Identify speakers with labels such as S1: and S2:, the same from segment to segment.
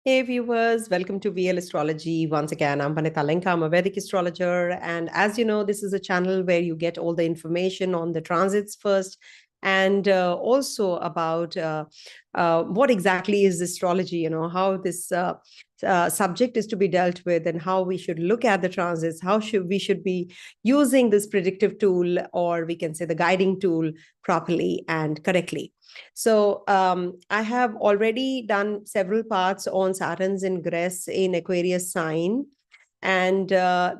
S1: Hey viewers, welcome to VL Astrology. Once again, I'm Vanita Lenka. I'm a Vedic astrologer. And as you know, this is a channel where you get all the information on the transits first and also about what exactly is astrology, how this subject is to be dealt with and how we should look at the transits, how we should be using this predictive tool, or we can say the guiding tool, properly and correctly. So I have already done several parts on Saturn's ingress in Aquarius sign. And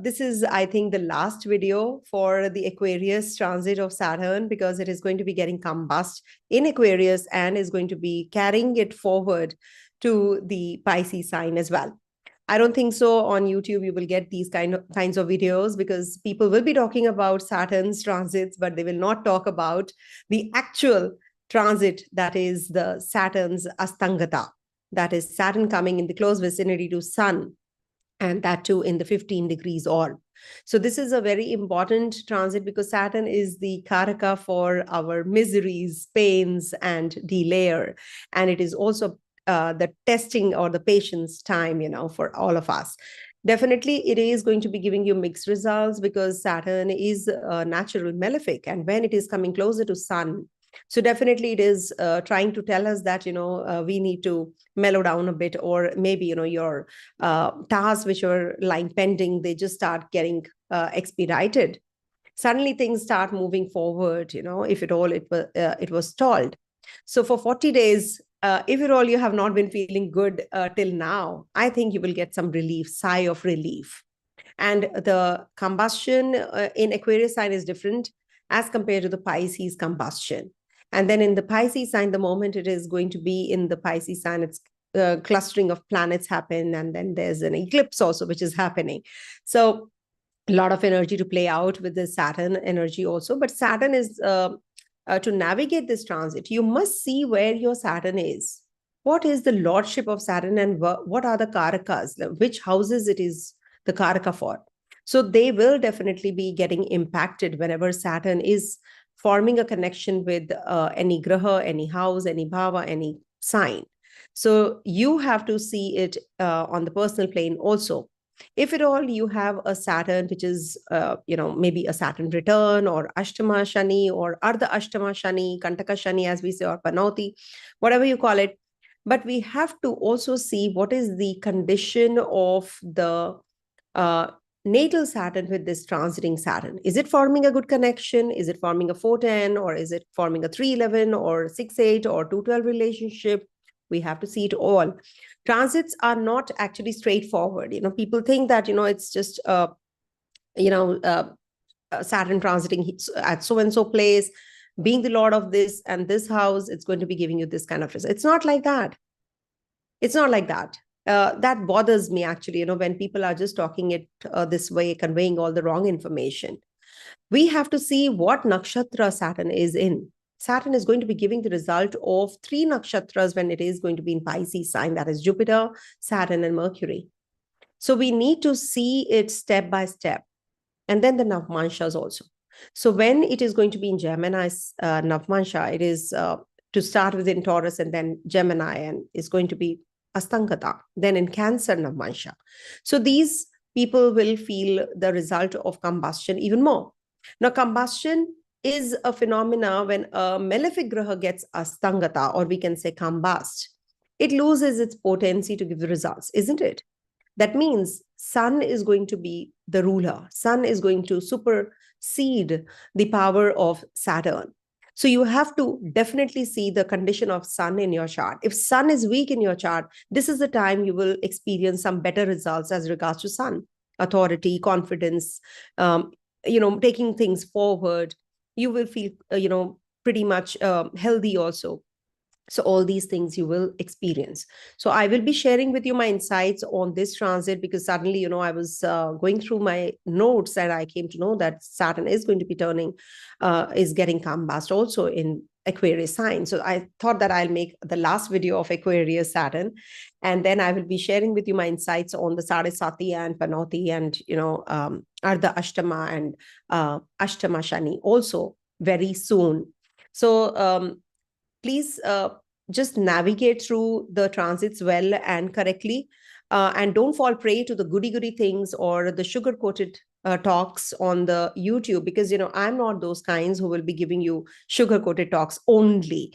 S1: this is, I think, the last video for the Aquarius transit of Saturn, because it is going to be getting combust in Aquarius and is going to be carrying it forward to the Pisces sign as well. I don't think so on YouTube you will get these kinds of videos, because people will be talking about Saturn's transits, but they will not talk about the actual transit, that is the Saturn's Astangata, that is Saturn coming in the close vicinity to Sun, and that too in the 15 degrees orb. So this is a very important transit because Saturn is the karaka for our miseries, pains, and delayer. And it is also the testing or the patience time, for all of us. Definitely, it is going to be giving you mixed results because Saturn is a natural malefic. And when it is coming closer to Sun, so definitely it is trying to tell us that, we need to mellow down a bit, or maybe, your tasks which are lying pending, they just start getting expedited. Suddenly things start moving forward, if at all it was stalled. So for 40 days, if at all you have not been feeling good till now, I think you will get some relief, sigh of relief. And the combustion in Aquarius sign is different as compared to the Pisces combustion. And then in the Pisces sign, the moment it is going to be in the Pisces sign, it's clustering of planets happen. And then there's an eclipse also, which is happening. So a lot of energy to play out with the Saturn energy also. But Saturn is, to navigate this transit, you must see where your Saturn is. What is the lordship of Saturn, and what are the karakas, which houses it is the karaka for? So they will definitely be getting impacted whenever Saturn is forming a connection with any graha, any house, any bhava, any sign. So you have to see it on the personal plane also. If at all you have a Saturn, which is, maybe a Saturn return, or Ashtama Shani, or Ardha Ashtama Shani, Kantaka Shani, as we say, or Panauti, whatever you call it. But we have to also see what is the condition of the natal Saturn with this transiting Saturn. Is it forming a good connection? Is it forming a 410, or is it forming a 311 or 6-8 or 212 relationship? We have to see it all. Transits are not actually straightforward. People think that, it's just, Saturn transiting at so-and-so place, being the lord of this and this house, it's going to be giving you this kind of result. It's not like that. It's not like that. That bothers me, actually, when people are just talking it this way, conveying all the wrong information. We have to see what nakshatra Saturn is in. Saturn is going to be giving the result of 3 nakshatras when it is going to be in Pisces sign, that is Jupiter, Saturn, and Mercury. So we need to see it step by step. And then the Navmanshas also. So when it is going to be in Gemini Navmansha, it is to start with in Taurus and then Gemini, and is going to be Astangata, then in Cancer Navmansha. So these people will feel the result of combustion even more. Now, combustion is a phenomena when a malefic graha gets Astangata, or we can say combust. It loses its potency to give the results, isn't it? That means Sun is going to be the ruler. Sun is going to supersede the power of Saturn. So you have to definitely see the condition of Sun in your chart. If Sun is weak in your chart, this is the time you will experience some better results as regards to Sun. Authority, confidence, taking things forward. You will feel, pretty much healthy also. So all these things you will experience. So I will be sharing with you my insights on this transit, because suddenly, I was going through my notes and I came to know that Saturn is going to be is getting combust also in Aquarius sign. So I thought that I'll make the last video of Aquarius Saturn, and then I will be sharing with you my insights on the Sadesati and Panauti and, Ardha Ashtama and Ashtama Shani also very soon. So please just navigate through the transits well and correctly, and don't fall prey to the goody things or the sugar coated talks on the YouTube, because I'm not those kinds who will be giving you sugar coated talks only.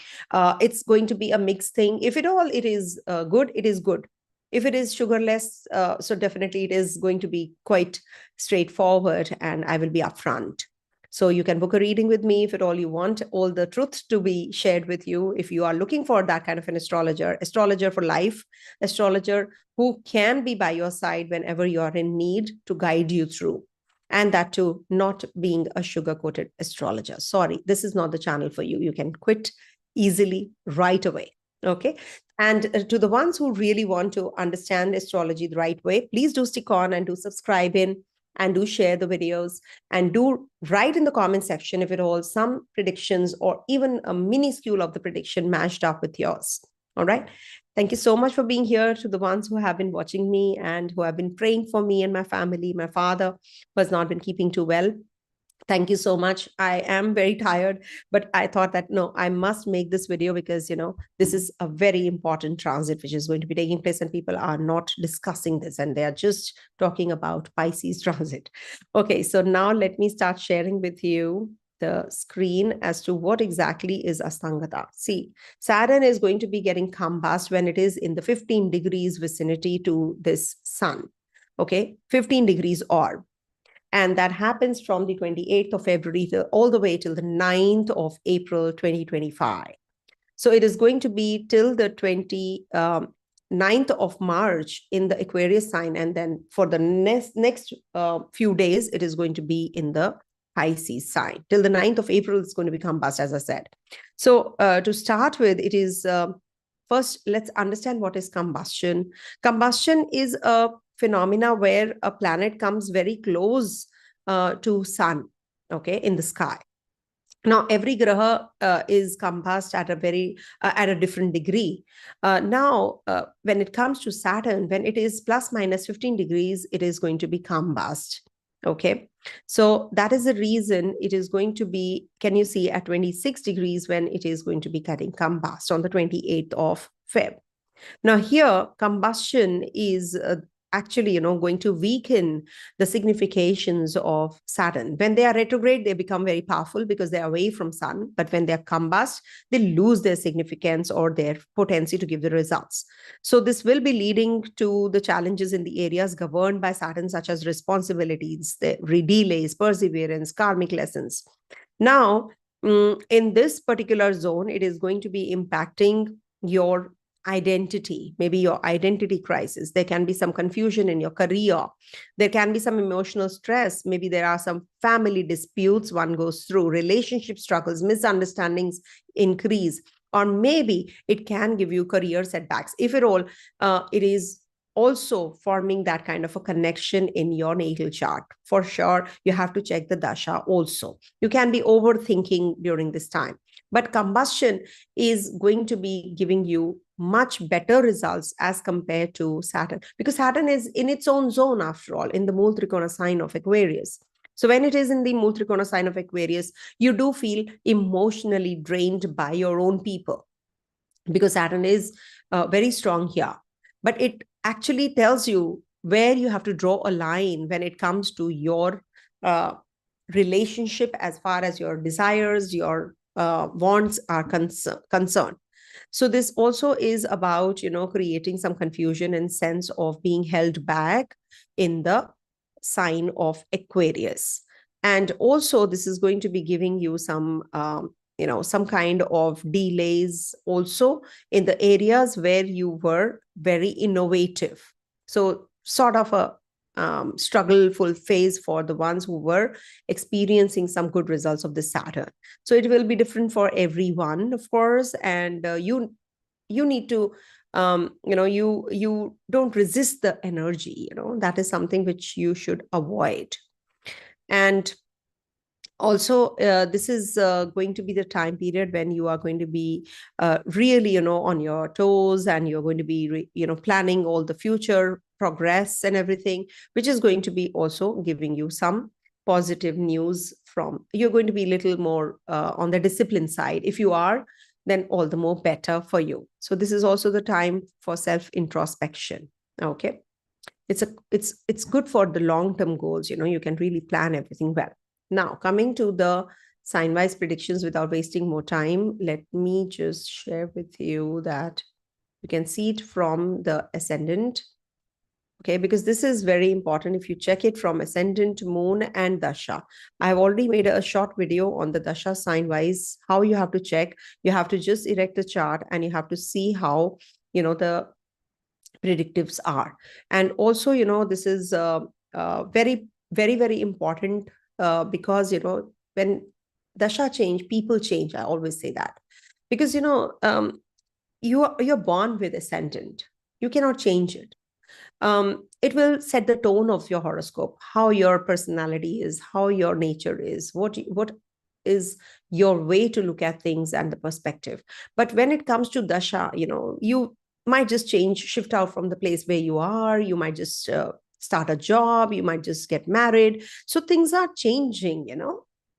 S1: It's going to be a mixed thing. If at all it is good, it is good. If it is sugarless, so definitely it is going to be quite straightforward, and I will be upfront. So you can book a reading with me if at all you want all the truth to be shared with you. If you are looking for that kind of an astrologer for life, astrologer who can be by your side whenever you are in need to guide you through. And that too, not being a sugar-coated astrologer. Sorry, this is not the channel for you. You can quit easily right away. Okay. And to the ones who really want to understand astrology the right way, please do stick on and do subscribe in, and do share the videos, and do write in the comment section if at all some predictions or even a minuscule of the prediction matched up with yours. All right. Thank you so much for being here. To the ones who have been watching me and who have been praying for me and my family, my father who has not been keeping too well. Thank you so much. I am very tired, but I thought that, no, I must make this video because, this is a very important transit which is going to be taking place, and people are not discussing this and they are just talking about Pisces transit. Okay, so now let me start sharing with you the screen as to what exactly is Astangata. See, Saturn is going to be getting combust when it is in the 15 degrees vicinity to this sun. Okay, 15 degrees orb. And that happens from the 28th of February all the way till the 9th of April 2025. So it is going to be till the 29th of March in the Aquarius sign. And then for the next few days, it is going to be in the Pisces sign. Till the 9th of April, it's going to be combust, as I said. So to start with, it is first, let's understand what is combustion. Combustion is a phenomena where a planet comes very close to sun, okay, in the sky. Now, every graha is combust at a different degree. Now, when it comes to Saturn, when it is plus minus 15 degrees, it is going to be combust. Okay, so that is the reason it is going to be, can you see, at 26 degrees when it is going to be getting combust on the 28th of Feb. Now here, combustion is actually, going to weaken the significations of Saturn. When they are retrograde, they become very powerful because they are away from sun. But when they are combust, they lose their significance or their potency to give the results. So this will be leading to the challenges in the areas governed by Saturn, such as responsibilities, the delays, perseverance, karmic lessons. Now, in this particular zone, it is going to be impacting your identity, maybe your identity crisis. There can be some confusion in your career. There can be some emotional stress. Maybe there are some family disputes one goes through, relationship struggles, misunderstandings increase, or maybe it can give you career setbacks. If at all, it is also forming that kind of a connection in your natal chart. For sure, you have to check the Dasha also. You can be overthinking during this time. But combustion is going to be giving you much better results as compared to Saturn, because Saturn is in its own zone, after all, in the Mool Trikona sign of Aquarius. So when it is in the Mool Trikona sign of Aquarius, you do feel emotionally drained by your own people, because Saturn is very strong here. But it actually tells you where you have to draw a line when it comes to your relationship, as far as your desires, your wants are concerned. So this also is about, creating some confusion and sense of being held back in the sign of Aquarius. And also this is going to be giving you some, some kind of delays also in the areas where you were very innovative. So sort of a struggleful phase for the ones who were experiencing some good results of the Saturn. So it will be different for everyone, of course, and you need to you don't resist the energy. That is something which you should avoid. And also, this is going to be the time period when you are going to be really, on your toes, and you're going to be, planning all the future progress and everything, which is going to be also giving you some positive news from, you're going to be a little more on the discipline side. If you are, then all the more better for you. So this is also the time for self-introspection. Okay. It's good for the long-term goals. You can really plan everything well. Now, coming to the sign-wise predictions without wasting more time, let me just share with you that you can see it from the ascendant. Okay, because this is very important. If you check it from ascendant, moon, and dasha, I've already made a short video on the dasha sign-wise, how you have to check. You have to just erect a chart and you have to see how, the predictives are. And also, this is very, very, very important because, when dasha change, people change. I always say that. Because, you're born with ascendant. You cannot change it. It will set the tone of your horoscope, how your personality is, how your nature is, what is your way to look at things and the perspective. But when it comes to dasha, you might just shift out from the place where you are. You might just start a job. You might just get married. So things are changing,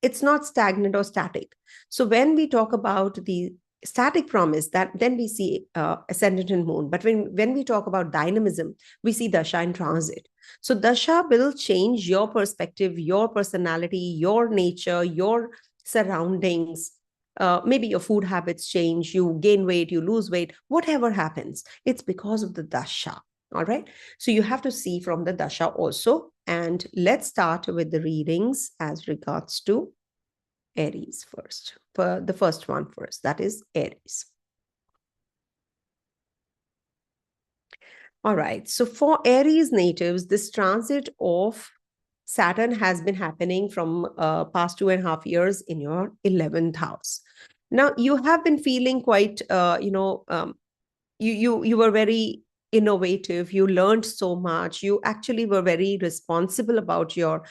S1: it's not stagnant or static. So when we talk about the static promise, that then we see ascendant and moon. But when we talk about dynamism, we see dasha in transit. So dasha will change your perspective, your personality, your nature, your surroundings. Maybe your food habits change, you gain weight, you lose weight, whatever happens, it's because of the dasha. All right. So you have to see from the dasha also. And let's start with the readings as regards to Aries first. For the first one first, that is Aries. All right. So for Aries natives, this transit of Saturn has been happening from past 2.5 years in your 11th house. Now, you have been feeling quite, you were very innovative. You learned so much. You actually were very responsible about your,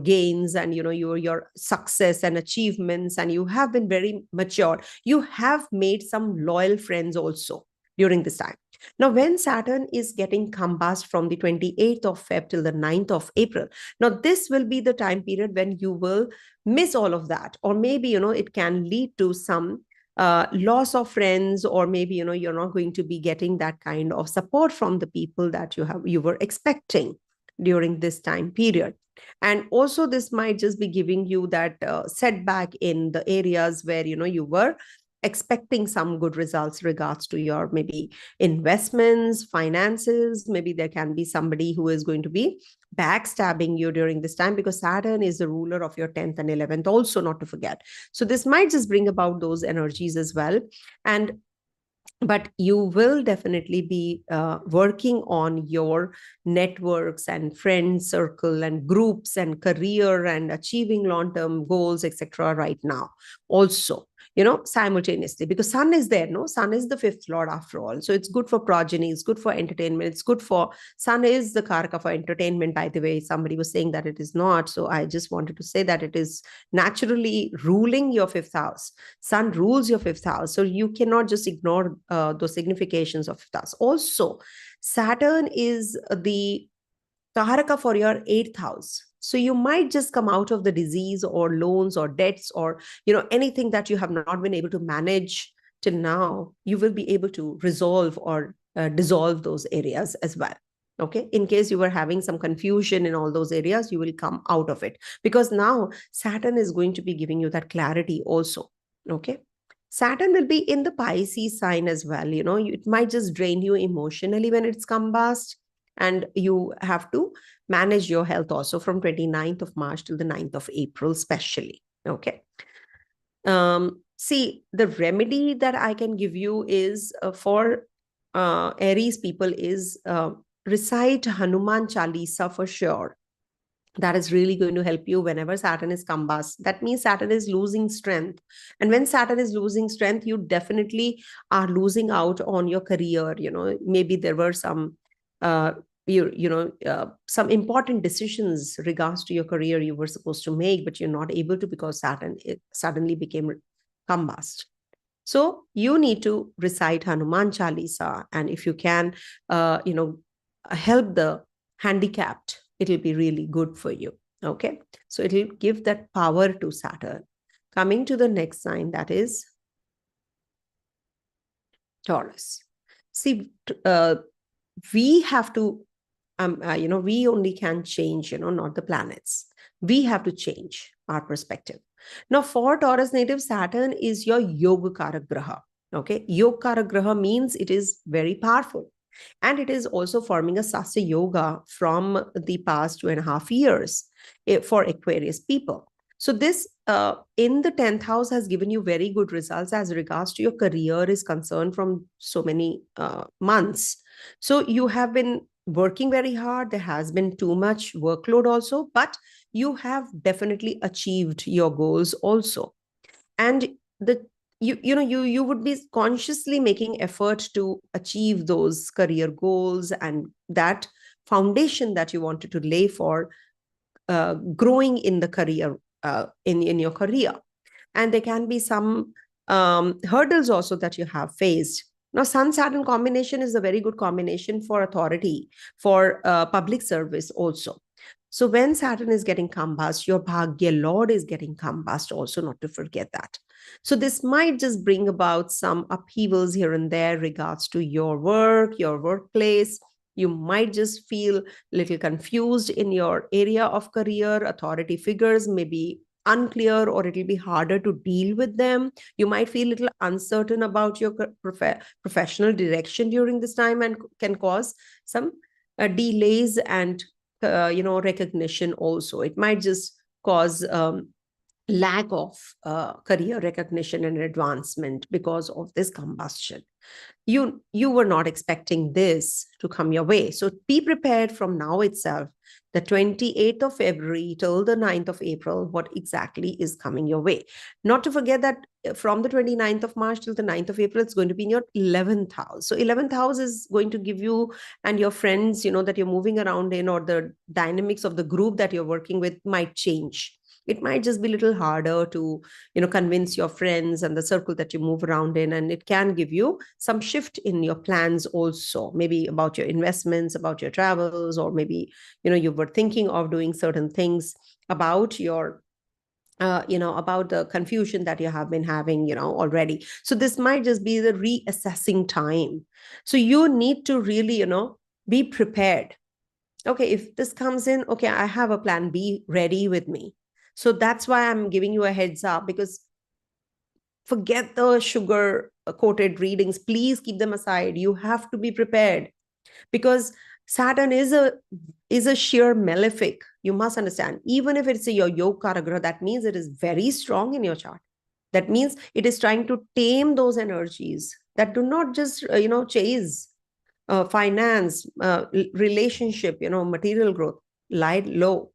S1: gains and, your success and achievements. And you have been very mature. You have made some loyal friends also during this time. Now, when Saturn is getting combust from the 28th of Feb till the 9th of April, now this will be the time period when you will miss all of that. Or maybe, it can lead to some loss of friends, or maybe, you're not going to be getting that kind of support from the people that you were expecting during this time period. And also this might just be giving you that setback in the areas where, you were expecting some good results regards to your maybe investments, finances. Maybe there can be somebody who is going to be backstabbing you during this time, because Saturn is the ruler of your 10th and 11th also, not to forget. So this might just bring about those energies as well. But you will definitely be working on your networks and friend circle and groups and career and achieving long-term goals, etc. right now also, simultaneously, because sun is there. No, sun is the fifth lord after all. So it's good for progeny, it's good for entertainment, it's good for, sun is the karaka for entertainment, by the way. Somebody was saying that it is not. So I just wanted to say that it is naturally ruling your fifth house. Sun rules your fifth house. So you cannot just ignore those significations of fifth house. Also, Saturn is the Karaka for your eighth house. So you might just come out of the disease or loans or debts or, anything that you have not been able to manage till now. You will be able to resolve or dissolve those areas as well. Okay. In case you were having some confusion in all those areas, you will come out of it, because now Saturn is going to be giving you that clarity also. Okay. Saturn will be in the Pisces sign as well. It might just drain you emotionally when it's combust. And you have to manage your health also from 29th of March till the 9th of April, especially. Okay. See, the remedy that I can give you is for Aries people is recite Hanuman Chalisa for sure. That is really going to help you whenever Saturn is combust. That means Saturn is losing strength. And when Saturn is losing strength, you definitely are losing out on your career. Maybe there were some some important decisions regards to your career you were supposed to make, but you're not able to because Saturn suddenly became combust. So you need to recite Hanuman Chalisa, and if you can, help the handicapped, it will be really good for you. Okay, so it will give that power to Saturn. Coming to the next sign, that is Taurus. See, we have to, we only can change, not the planets. We have to change our perspective. Now, for Taurus native, Saturn is your Yogakaraka Graha. Okay. Yogakaraka Graha means it is very powerful. And it is also forming a Sasya Yoga from the past 2.5 years for Aquarius people. So this in the 10th house has given you very good results as regards to your career is concerned from so many months. So you have been working very hard. There has been too much workload also, but you have definitely achieved your goals also. And the you would be consciously making effort to achieve those career goals and that foundation that you wanted to lay for growing in the career in your career. And there can be some hurdles also that you have faced. Now, Sun Saturn combination is a very good combination for authority, for public service also. So when Saturn is getting combust, your Bhagya Lord is getting combust also, not to forget that. So this might just bring about some upheavals here and there regards to your work, your workplace. You might just feel a little confused in your area of career. Authority figures may be unclear, or it'll be harder to deal with them. You might feel a little uncertain about your professional direction during this time, and can cause some delays and recognition also. It might just cause lack of career recognition and advancement because of this combustion. You were not expecting this to come your way. So be prepared from now itself, the 28th of February till the 9th of April, what exactly is coming your way. Not to forget that from the 29th of March till the 9th of April, it's going to be in your 11th house. So 11th house is going to give you and your friends, that you're moving around in, or the dynamics of the group that you're working with might change. It might just be a little harder to convince your friends and the circle that you move around in, and it can give you some shift in your plans also, maybe about your investments, about your travels, or maybe you were thinking of doing certain things about your about the confusion that you have been having already. So this might just be the reassessing time. So you need to really be prepared. Okay, if this comes in, okay, I have a plan B ready with me. So that's why I'm giving you a heads up, because forget the sugar coated readings. Please keep them aside. You have to be prepared, because Saturn is a sheer malefic. You must understand, even if it's your Yoga Karagra, that means it is very strong in your chart. That means it is trying to tame those energies that do not just chase finance, relationship, material growth, lie low.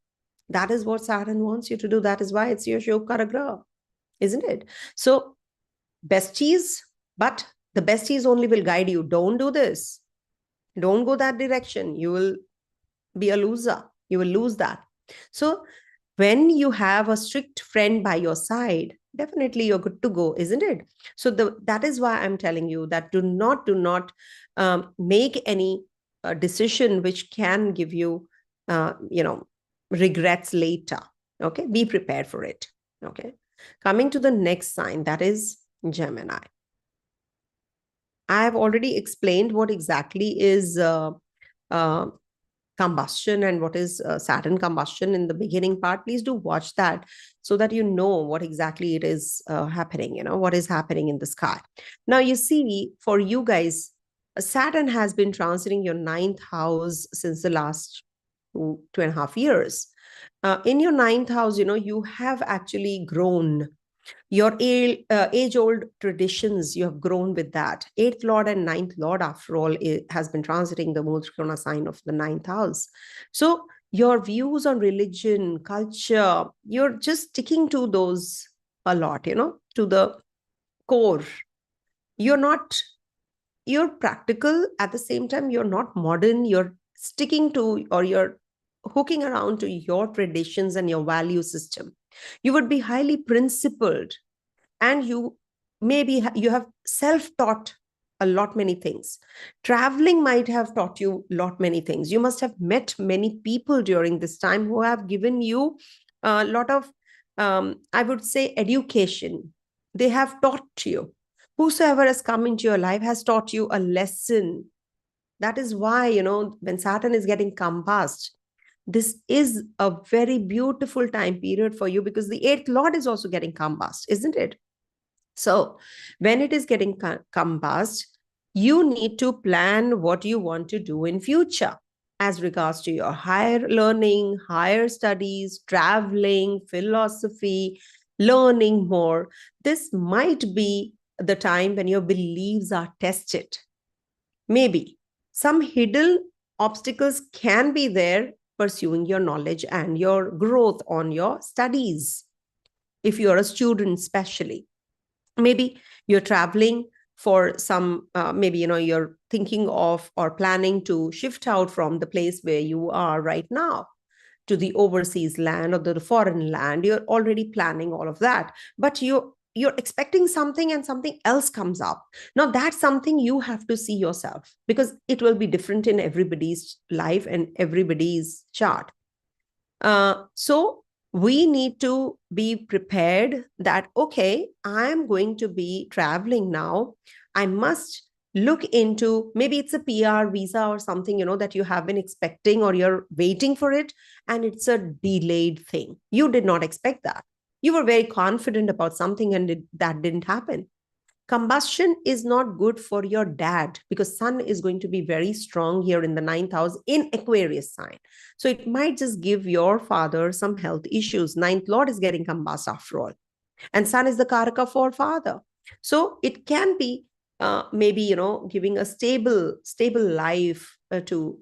S1: That is what Saturn wants you to do. That is why it's your Yoga Karagra, isn't it? So besties, but the besties only will guide you. Don't do this. Don't go that direction. You will be a loser. You will lose that. So when you have a strict friend by your side, definitely you're good to go, isn't it? So that is why I'm telling you that do not make any decision which can give you regrets later. Okay, be prepared for it. Okay, coming to the next sign, that is Gemini. I have already explained what exactly is combustion and what is Saturn combustion in the beginning part. Please do watch that so that you know what exactly it is happening, what is happening in the sky. Now, you see, for you guys, Saturn has been transiting your 9th house since the last 2.5 years. In your 9th house, you have actually grown. Your age-old traditions, you have grown with that. 8th Lord and 9th Lord, after all, has been transiting the Mool Trikona sign of the 9th house. So your views on religion, culture, you're just sticking to those a lot, to the core. You're practical. At the same time, you're not modern. You're sticking to, or you're hooking around to your traditions and your value system. You would be highly principled, and you have self-taught a lot many things. Traveling might have taught you a lot many things. You must have met many people during this time who have given you a lot of I would say education. They have taught you. Whosoever has come into your life has taught you a lesson. That is why, when Saturn is getting combust, this is a very beautiful time period for you, because the eighth lord is also getting combust, isn't it? So when it is getting combust, you need to plan what you want to do in future as regards to your higher learning, higher studies, traveling, philosophy, learning more. This might be the time when your beliefs are tested. Maybe some hidden obstacles can be there pursuing your knowledge and your growth on your studies. If you're a student, especially, maybe you're traveling for some, maybe, you're thinking of or planning to shift out from the place where you are right now to the overseas land or the foreign land. You're already planning all of that, but you're expecting something and something else comes up. Now that's something you have to see yourself, because it will be different in everybody's life and everybody's chart. So we need to be prepared that, okay, I'm going to be traveling now. I must look into, maybe it's a PR visa or something, that you have been expecting or you're waiting for it, and it's a delayed thing. You did not expect that. You were very confident about something and that didn't happen. Combustion is not good for your dad, because sun is going to be very strong here in the 9th house in Aquarius sign. So it might just give your father some health issues. 9th lord is getting combust after all. And sun is the karaka for father. So it can be maybe, giving a stable life to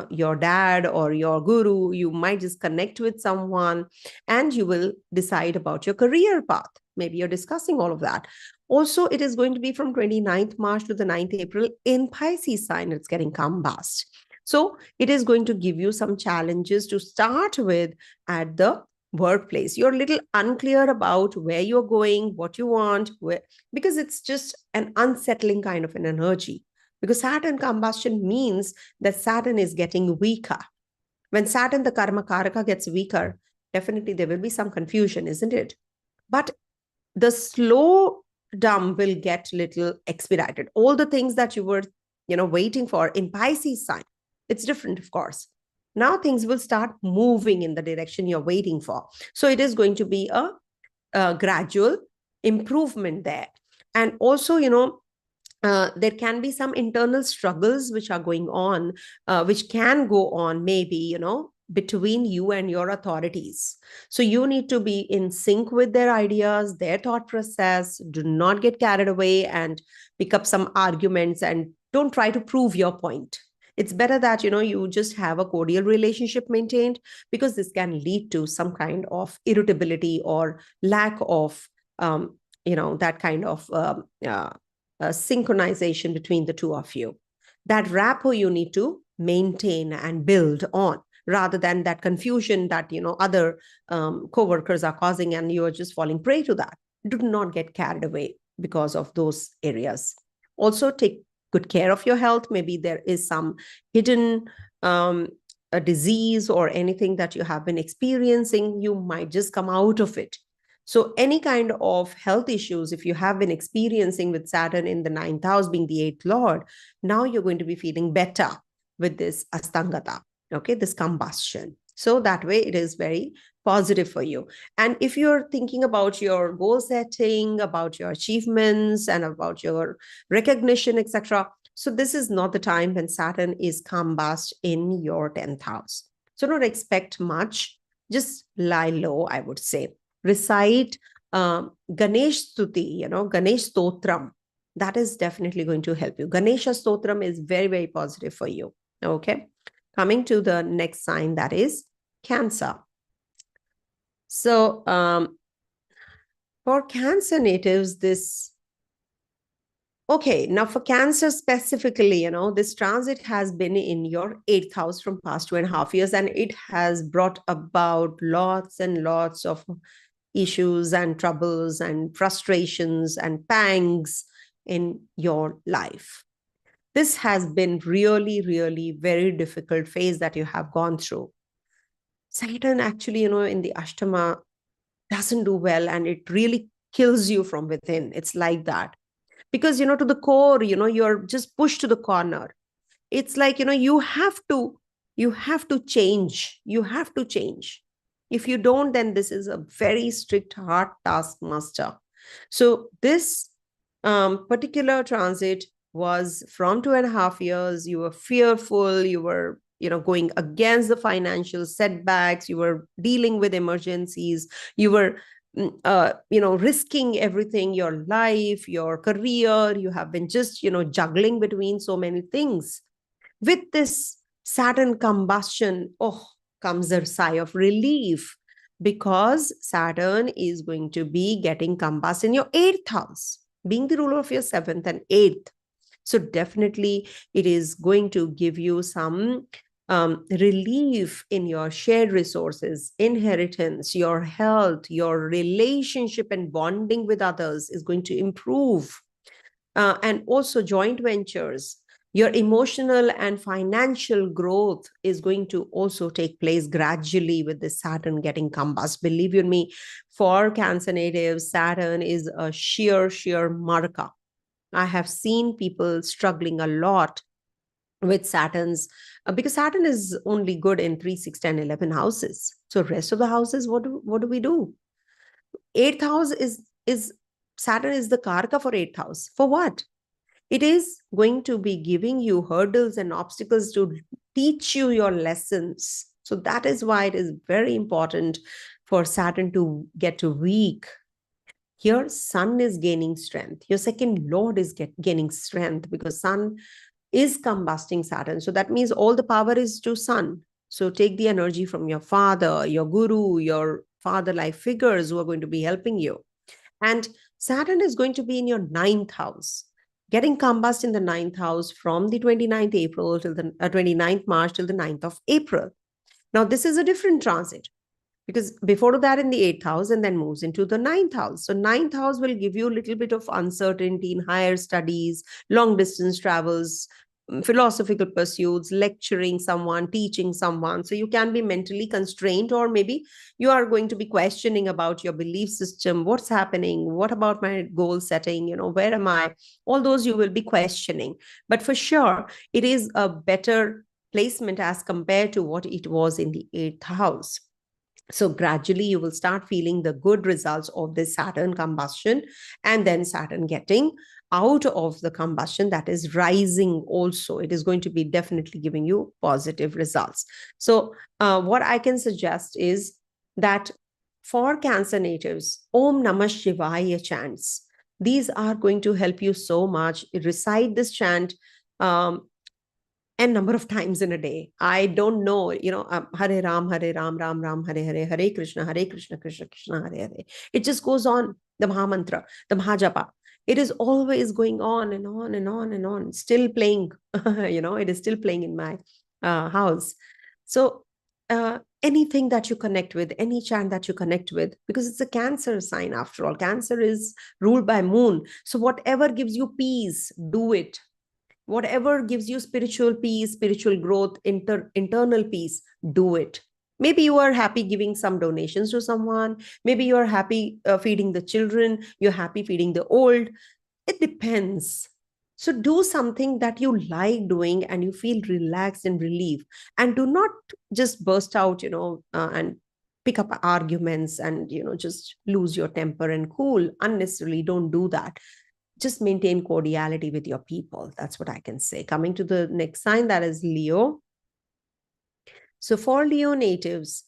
S1: your dad or your guru. You might just connect with someone and you will decide about your career path. Maybe you're discussing all of that. Also, it is going to be from 29th March to the 9th April in Pisces sign. It's getting combust. So it is going to give you some challenges to start with at the workplace. You're a little unclear about where you're going, what you want, because it's just an unsettling kind of an energy. Because Saturn combustion means that Saturn is getting weaker. When Saturn, the karma karaka, gets weaker, definitely there will be some confusion, isn't it? But the slow dumb will get little expedited. All the things that you were, waiting for in Pisces sign, it's different, of course. Now things will start moving in the direction you're waiting for. So it is going to be a gradual improvement there. And also, there can be some internal struggles which are going on, which can go on, maybe, between you and your authorities. So you need to be in sync with their ideas, their thought process. Do not get carried away and pick up some arguments, and don't try to prove your point. It's better that, you just have a cordial relationship maintained, because this can lead to some kind of irritability or lack of, that kind of synchronization between the two of you. That rapport you need to maintain and build on, rather than that confusion that, other co-workers are causing and you are just falling prey to that. Do not get carried away because of those areas. Also, take good care of your health. Maybe there is some hidden a disease or anything that you have been experiencing. You might just come out of it. So any kind of health issues, if you have been experiencing with Saturn in the 9th house being the 8th lord, now you're going to be feeling better with this Astangata, okay, this combustion. So that way it is very positive for you. And if you're thinking about your goal setting, about your achievements and about your recognition, etc., so this is not the time when Saturn is combust in your 10th house. So don't expect much. Just lie low, I would say. Recite Ganesh Stuti, Ganesh Stotram. That is definitely going to help you. Ganesha Stotram is very, very positive for you. Okay. Coming to the next sign, that is Cancer. So for Cancer natives, this, okay, now for Cancer specifically, this transit has been in your 8th house from past 2.5 years, and it has brought about lots and lots of issues and troubles and frustrations and pangs in your life. This has been really, really very difficult phase that you have gone through. Saturn actually, in the Ashtama doesn't do well, and it really kills you from within. It's like that. because, to the core, you're just pushed to the corner. It's like, you have to change. You have to change. If you don't, then this is a very strict, hard taskmaster. So this particular transit was from 2.5 years. You were fearful. You were, going against the financial setbacks. You were dealing with emergencies. You were, risking everything, your life, your career. You have been just, juggling between so many things. With this Saturn combustion, comes a sigh of relief, because Saturn is going to be getting combust in your 8th house, being the ruler of your 7th and 8th. So definitely it is going to give you some relief in your shared resources, inheritance, your health, your relationship and bonding with others is going to improve. And also joint ventures, your emotional and financial growth is going to also take place gradually with the Saturn getting combust. Believe you me, for Cancer natives, Saturn is a sheer marka. I have seen people struggling a lot with Saturn's, because Saturn is only good in 3, 6, 10, 11 houses. So rest of the houses, what do we do? 8th house is Saturn is the karka for 8th house. For what? It is going to be giving you hurdles and obstacles to teach you your lessons. So that is why it is very important for Saturn to get weak. Here, Sun is gaining strength. Your second lord is gaining strength, because Sun is combusting Saturn. So that means all the power is to Sun. So take the energy from your father, your guru, your father-like figures who are going to be helping you. And Saturn is going to be in your 9th house, getting combust in the 9th house from the 29th April till the 29th March till the 9th of April. Now, this is a different transit, because before that in the 8th house and then moves into the 9th house. So 9th house will give you a little bit of uncertainty in higher studies, long distance travels, philosophical pursuits, lecturing someone, teaching someone. So you can be mentally constrained, or maybe you are going to be questioning about your belief system. What's happening? What about my goal setting? Where am I? All those you will be questioning. But for sure, it is a better placement as compared to what it was in the 8th house. So gradually you will start feeling the good results of this Saturn combustion, and then Saturn getting out of the combustion, that is rising also. It is going to be definitely giving you positive results. So what I can suggest is that for Cancer natives, Om Namah Shivaya chants, these are going to help you so much. Recite this chant a number of times in a day. I don't know, Hare Ram, Ram Ram, Hare Hare, Hare Krishna, Krishna Krishna, Hare Hare. It just goes on, the Maha Mantra, the Mahajapa. It is always going on and on and on and on, still playing, it is still playing in my house. So anything that you connect with, any chant that you connect with, because it's a Cancer sign after all. Cancer is ruled by moon. So whatever gives you peace, do it. Whatever gives you spiritual peace, spiritual growth, internal peace, do it. Maybe you are happy giving some donations to someone. Maybe you are happy feeding the children. You're happy feeding the old. It depends. So do something that you like doing and you feel relaxed and relieved. And do not just burst out, and pick up arguments and, just lose your temper and cool unnecessarily. Don't do that. Just maintain cordiality with your people. That's what I can say. Coming to the next sign, that is Leo. So for Leo natives,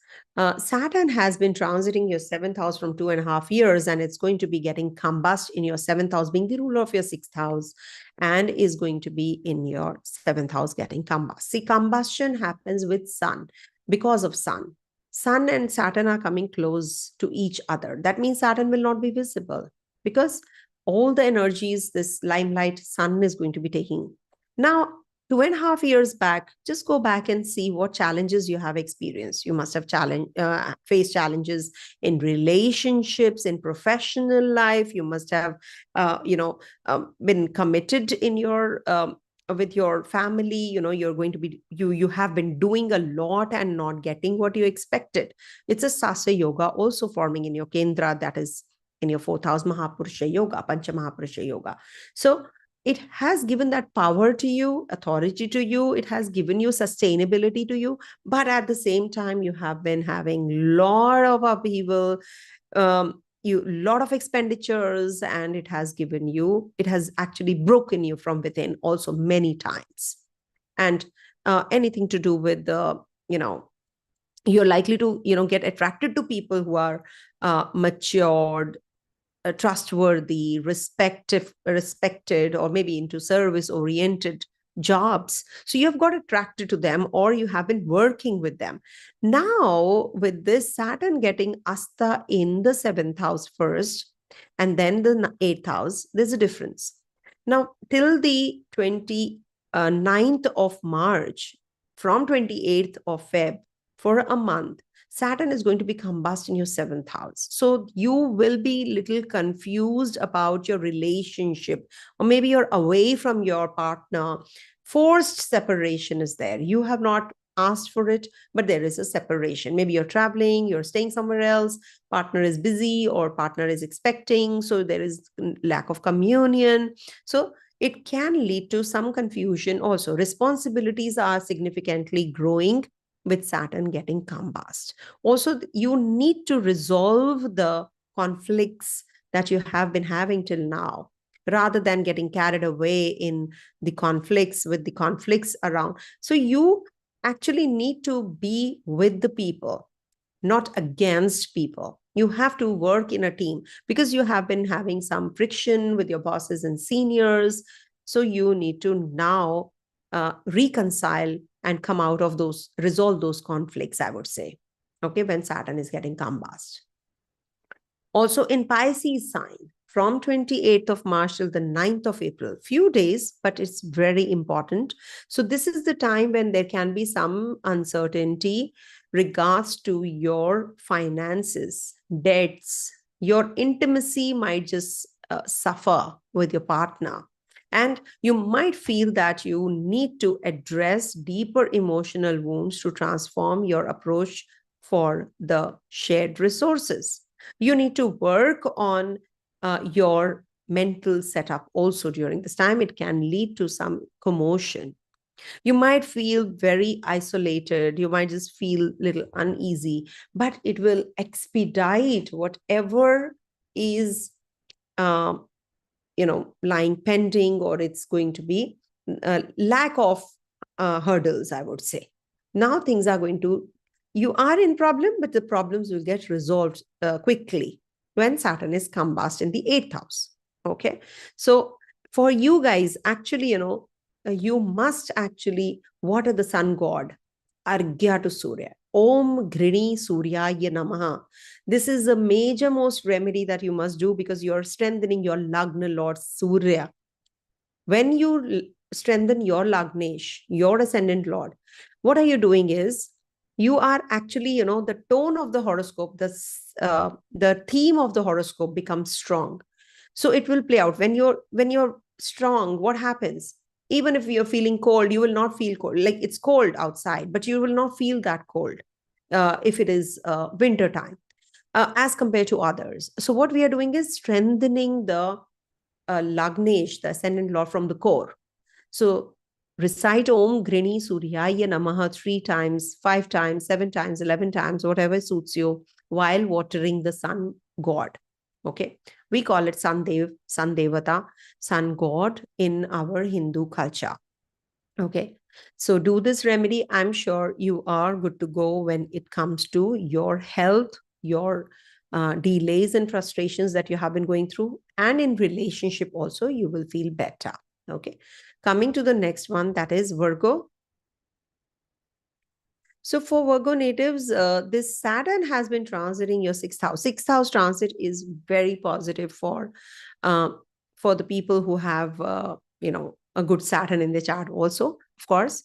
S1: Saturn has been transiting your 7th house from 2.5 years, and it's going to be getting combust in your 7th house, being the ruler of your 6th house, and is going to be in your 7th house getting combust. See, combustion happens with Sun because of Sun. Sun and Saturn are coming close to each other. That means Saturn will not be visible, because all the energies, this limelight, Sun is going to be taking. Now, 2.5 years back, just go back and see what challenges you have experienced. You must have faced challenges in relationships, in professional life. You must have, been committed in your with your family. You're going to be, you have been doing a lot and not getting what you expected. It's a Sasa Yoga also forming in your Kendra, that is in your fourth house, Mahapurusha Yoga, Pancha Mahapurusha Yoga. So it has given that power to you, authority to you. It has given you sustainability to you. But at the same time, you have been having a lot of upheaval, lot of expenditures, and it has actually broken you from within also many times. And anything to do with the, you're likely to, get attracted to people who are matured, trustworthy, respected, or maybe into service-oriented jobs. So you've got attracted to them, or you have been working with them. Now, with this Saturn getting Asta in the 7th house first, and then the 8th house, there's a difference. Now, till the 29th of March, from 28th of Feb, for a month, Saturn is going to be combust in your 7th house. So you will be a little confused about your relationship, or maybe you're away from your partner. Forced separation is there. You have not asked for it, but there is a separation. Maybe you're traveling, you're staying somewhere else, partner is busy, or partner is expecting. So there is lack of communion. So it can lead to some confusion also. Responsibilities are significantly growing with Saturn getting combust. Also, you need to resolve the conflicts that you have been having till now, rather than getting carried away in the conflicts with the conflicts around. So you actually need to be with the people, not against people. You have to work in a team, because you have been having some friction with your bosses and seniors. So you need to now reconcile and come out of those, resolve those conflicts, I would say, okay, when Saturn is getting combust. Also in Pisces sign, from 28th of March till the 9th of April, few days, but it's very important. So this is the time when there can be some uncertainty regards to your finances, debts. Your intimacy might just suffer with your partner. And you might feel that you need to address deeper emotional wounds to transform your approach for the shared resources. You need to work on your mental setup also during this time. It can lead to some commotion. You might feel very isolated. You might just feel a little uneasy, but it will expedite whatever is lying pending, or it's going to be lack of hurdles, I would say. Now things are going to, you are in problem, but the problems will get resolved quickly when Saturn is combust in the 8th house. Okay. So for you guys, actually, you must actually water the sun god, Arghya to Surya. Om Grini Suryaya Namaha. This is the major most remedy that you must do, because you're strengthening your Lagna Lord Surya. When you strengthen your Lagnesh, your Ascendant Lord, what are you doing is, you are actually, the tone of the horoscope, the theme of the horoscope becomes strong. So it will play out. When you're strong, what happens? Even if you're feeling cold, you will not feel cold. Like it's cold outside, but you will not feel that cold if it is winter time as compared to others. So what we are doing is strengthening the Lagnesh, the Ascendant Lord, from the core. So recite Om Grini Suryaya Namaha 3 times, 5 times, 7 times, 11 times, whatever suits you, while watering the sun god. Okay. We call it Sun Dev, Sun Devata, Sun God in our Hindu culture. Okay. So do this remedy. I'm sure you are good to go when it comes to your health, your delays and frustrations that you have been going through. And in relationship also, you will feel better. Okay. Coming to the next one, that is Virgo. So for Virgo natives, this Saturn has been transiting your 6th house. 6th house transit is very positive for the people who have, a good Saturn in the chart also, of course.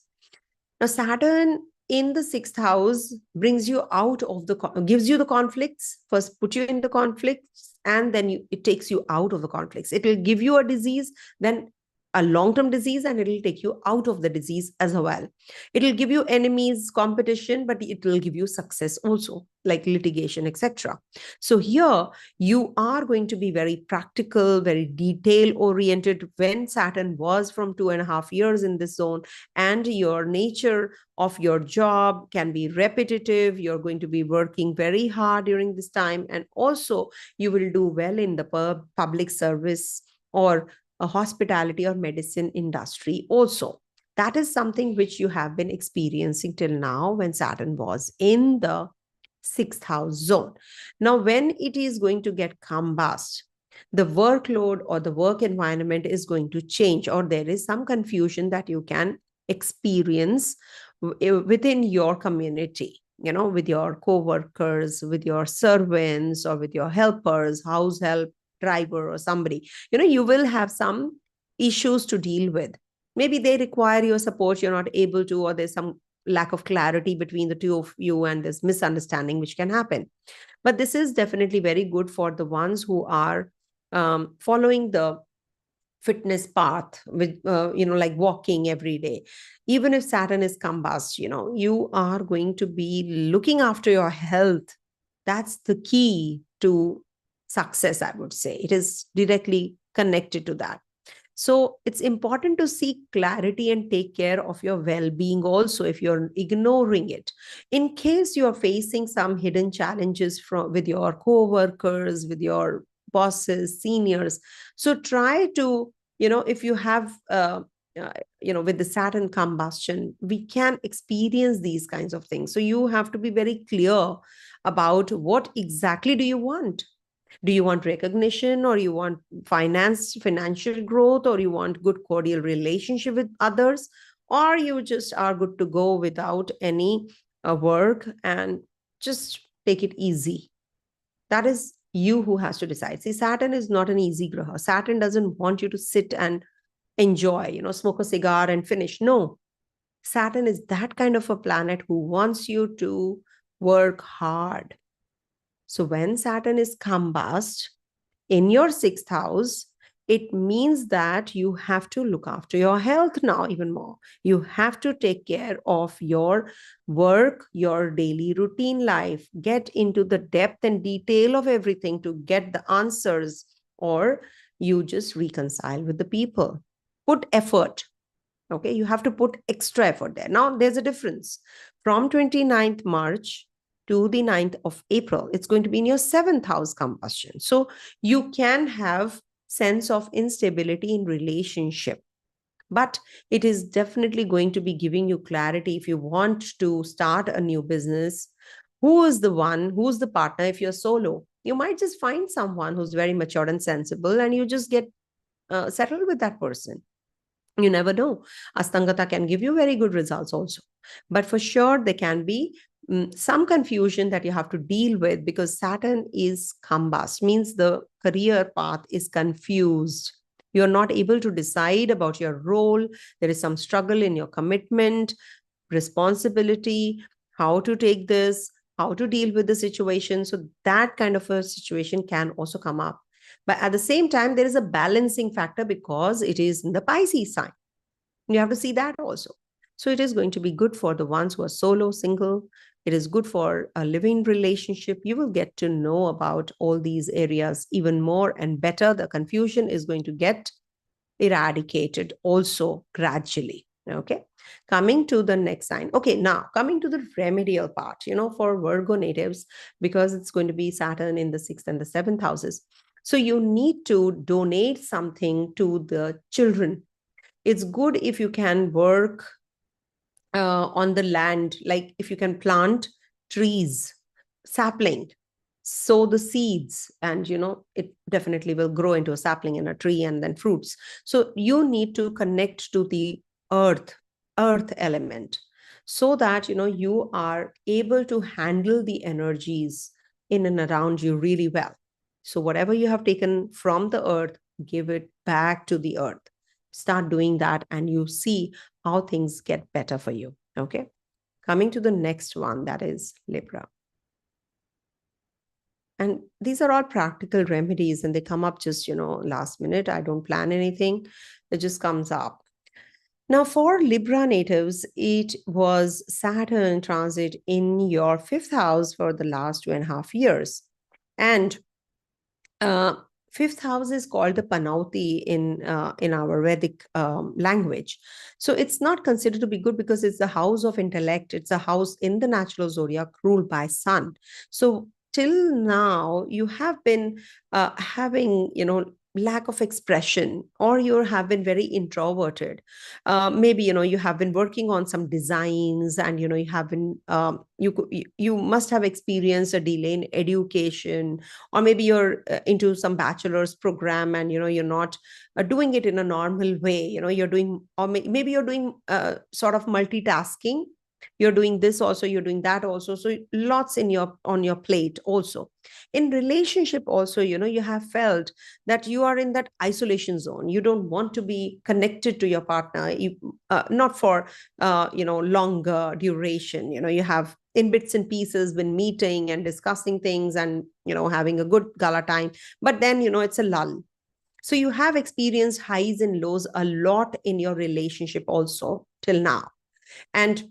S1: Now, Saturn in the 6th house brings you out of gives you the conflicts, first put you in the conflicts, and then it takes you out of the conflicts. It will give you a disease, then a long-term disease, and it'll take you out of the disease as well. It'll give you enemies, competition, but it will give you success also, like litigation, etc. So here you are going to be very practical, very detail oriented. When Saturn was from 2.5 years in this zone, and your nature of your job can be repetitive, you're going to be working very hard during this time, and also you will do well in the public service or a hospitality or medicine industry also. That is something which you have been experiencing till now when Saturn was in the 6th house zone. Now, when it is going to get combust, the workload or the work environment is going to change, or there is some confusion that you can experience within your community, with your co-workers, with your servants, or with your helpers, house help, driver, or somebody. You will have some issues to deal with. Maybe they require your support, you're not able to, or there's some lack of clarity between the two of you, and this misunderstanding which can happen. But this is definitely very good for the ones who are following the fitness path, with like walking every day. Even if Saturn is combust, you are going to be looking after your health. That's the key to success, I would say. It is directly connected to that. So it's important to seek clarity and take care of your well-being also, if you're ignoring it. In case you're facing some hidden challenges with your co-workers, with your bosses, seniors, so try to, if you have with the Saturn combustion, we can experience these kinds of things. So you have to be very clear about what exactly do you want. Do you want recognition, or you want financial growth, or you want good cordial relationship with others, or you just are good to go without any work and just take it easy? That is you who has to decide. See, Saturn is not an easy graha. Saturn doesn't want you to sit and enjoy, smoke a cigar and finish. No, Saturn is that kind of a planet who wants you to work hard. So when Saturn is combust in your 6th house, it means that you have to look after your health now even more. You have to take care of your work, your daily routine life, get into the depth and detail of everything to get the answers, or you just reconcile with the people. Put effort. Okay, you have to put extra effort there. Now, there's a difference. From 29th March to the 9th of April, it's going to be in your 7th house combustion. So you can have sense of instability in relationship, but it is definitely going to be giving you clarity if you want to start a new business. Who's the partner? If you're solo, you might just find someone who's very mature and sensible, and you just get settled with that person. You never know. Astangata can give you very good results also. But for sure, there can be some confusion that you have to deal with, because Saturn is combust, means the career path is confused. You're not able to decide about your role. There is some struggle in your commitment, responsibility, how to take this, how to deal with the situation. So that kind of a situation can also come up. But at the same time, there is a balancing factor because it is in the Pisces sign. You have to see that also. So it is going to be good for the ones who are solo, single. It is good for a living relationship. You will get to know about all these areas even more and better. The confusion is going to get eradicated also gradually. Okay. Coming to the next sign. Okay, now coming to the remedial part, for Virgo natives, because it's going to be Saturn in the 6th and the 7th houses. So you need to donate something to the children. It's good if you can work on the land, like if you can plant trees, sapling, sow the seeds, and it definitely will grow into a sapling and a tree and then fruits. So you need to connect to the earth element, so that you are able to handle the energies in and around you really well. So whatever you have taken from the earth, give it back to the earth. Start doing that, and you see how things get better for you. Okay. Coming to the next one, that is Libra. And these are all practical remedies, and they come up just, last minute. I don't plan anything. It just comes up. Now, for Libra natives, it was Saturn transit in your 5th house for the last 2.5 years. And fifth house is called the Panauti in our Vedic language. So it's not considered to be good because it's the house of intellect. It's a house in the natural zodiac ruled by Sun. So till now, you have been having, lack of expression, or you have been very introverted. Maybe, you have been working on some designs, and, you have been, you must have experienced a delay in education, or maybe you're into some bachelor's program, and you're not doing it in a normal way. You're doing, or maybe you're doing sort of multitasking. You're doing this also, you're doing that also, so lots on your plate. Also in relationship also, you have felt that you are in that isolation zone. You don't want to be connected to your partner, not for longer duration. You have in bits and pieces been meeting and discussing things, and having a good gala time, but then it's a lull. So you have experienced highs and lows a lot in your relationship also till now. And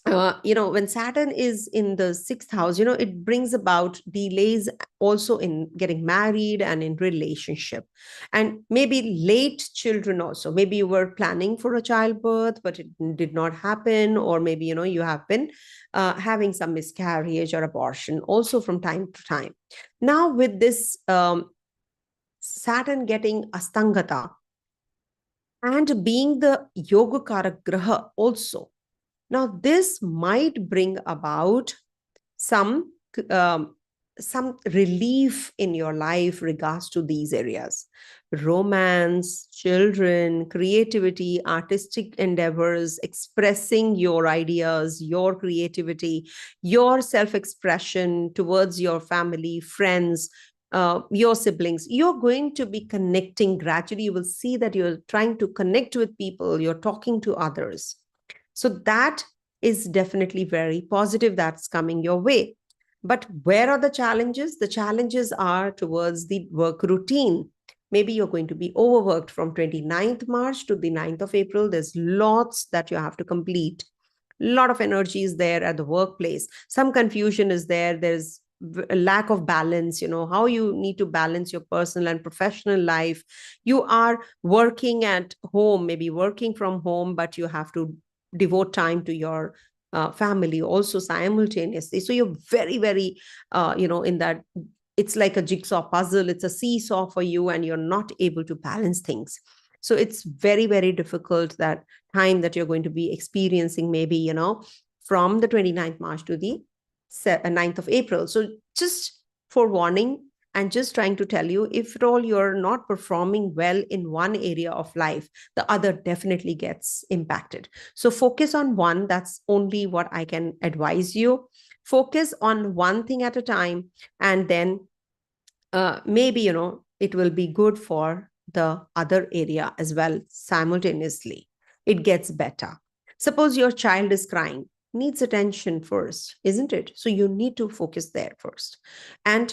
S1: when Saturn is in the 6th house, it brings about delays also in getting married and in relationship, and maybe late children also. Maybe you were planning for a childbirth, but it did not happen, or maybe you have been having some miscarriage or abortion also from time to time. Now with this Saturn getting Astangata and being the Yogakaraka Graha also, now, this might bring about some relief in your life regards to these areas: romance, children, creativity, artistic endeavors, expressing your ideas, your creativity, your self-expression towards your family, friends, your siblings. You're going to be connecting gradually. You will see that you're trying to connect with people, you're talking to others. So that is definitely very positive. That's coming your way. But where are the challenges? The challenges are towards the work routine. Maybe you're going to be overworked from 29th March to the 9th of April. There's lots that you have to complete. A lot of energy is there at the workplace. Some confusion is there. There's a lack of balance, how you need to balance your personal and professional life. You are working at home, maybe working from home, but you have to devote time to your family also simultaneously. So you're very, very, in that, it's like a jigsaw puzzle. It's a seesaw for you, and you're not able to balance things. So it's very, very difficult, that time that you're going to be experiencing, maybe, from the 29th March to the 9th of April. So just forewarning, and just trying to tell you, if at all you're not performing well in one area of life, the other definitely gets impacted. So focus on one. That's only what I can advise you. Focus on one thing at a time, and then maybe, it will be good for the other area as well simultaneously. It gets better. Suppose your child is crying, needs attention first, isn't it? So you need to focus there first. And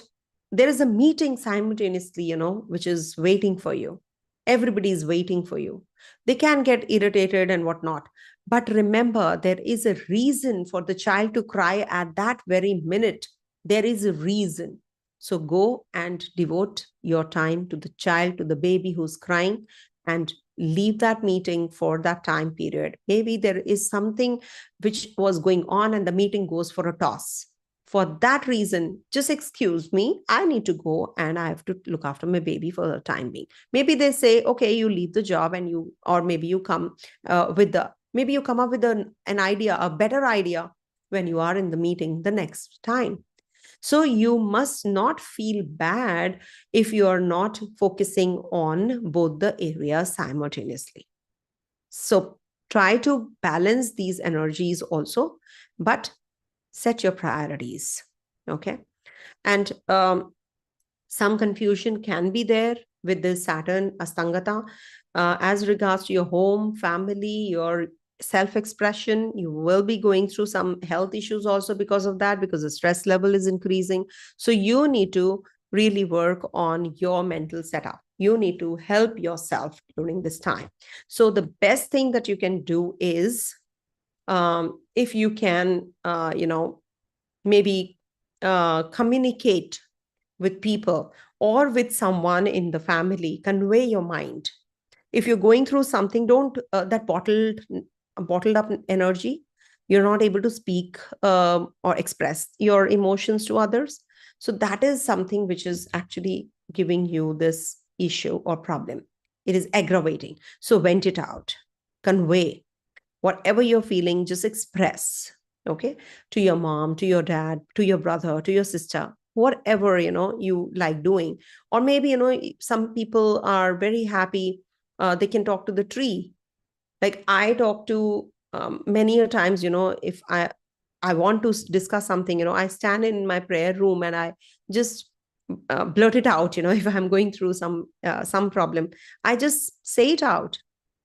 S1: there is a meeting simultaneously, which is waiting for you. Everybody is waiting for you. They can get irritated and whatnot. But remember, there is a reason for the child to cry at that very minute. There is a reason. So go and devote your time to the child, to the baby who's crying, and leave that meeting for that time period. Maybe there is something which was going on, and the meeting goes for a toss. For that reason, just excuse me, I need to go, and I have to look after my baby for the time being. Maybe they say, okay, you leave the job, and or maybe you come maybe you come up with an idea, a better idea, when you are in the meeting the next time. So you must not feel bad if you are not focusing on both the areas simultaneously. So try to balance these energies also, but set your priorities. Okay. And some confusion can be there with the Saturn Astangata as regards to your home, family, your self-expression. You will be going through some health issues also because of that, because the stress level is increasing. So you need to really work on your mental setup. You need to help yourself during this time. So the best thing that you can do is, if you can, maybe communicate with people or with someone in the family, convey your mind. If you're going through something, don't that bottled up energy, you're not able to speak or express your emotions to others. So that is something which is actually giving you this issue or problem. It is aggravating. So vent it out, convey whatever you're feeling, just express, okay, to your mom, to your dad, to your brother, to your sister, whatever you like doing. Or maybe some people are very happy, they can talk to the tree. Like I talk to, many a times, if I want to discuss something, I stand in my prayer room and I just blurt it out. If I'm going through some problem, I just say it out.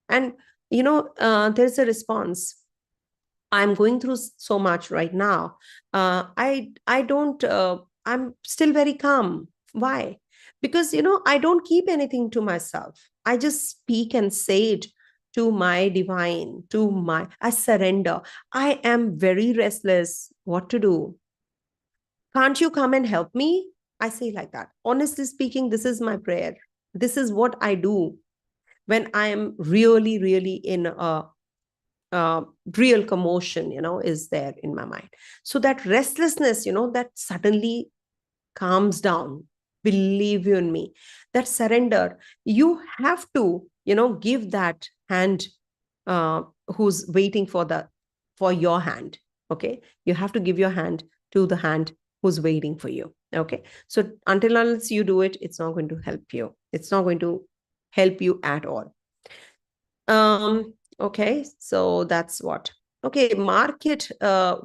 S1: And there's a response. I'm going through so much right now. I don't. I'm still very calm. Why? Because I don't keep anything to myself. I just speak and say it to my divine, to my. I surrender. I am very restless. What to do? Can't you come and help me? I say like that. Honestly speaking, this is my prayer. This is what I do when I am really, really in a real commotion, is there in my mind. So that restlessness, that suddenly calms down. Believe you in me, that surrender, you have to, give that hand, who's waiting for your hand. Okay. You have to give your hand to the hand who's waiting for you. Okay. So until unless you do it, it's not going to help you. It's not going to help you at all. Okay, so that's what. Okay, market,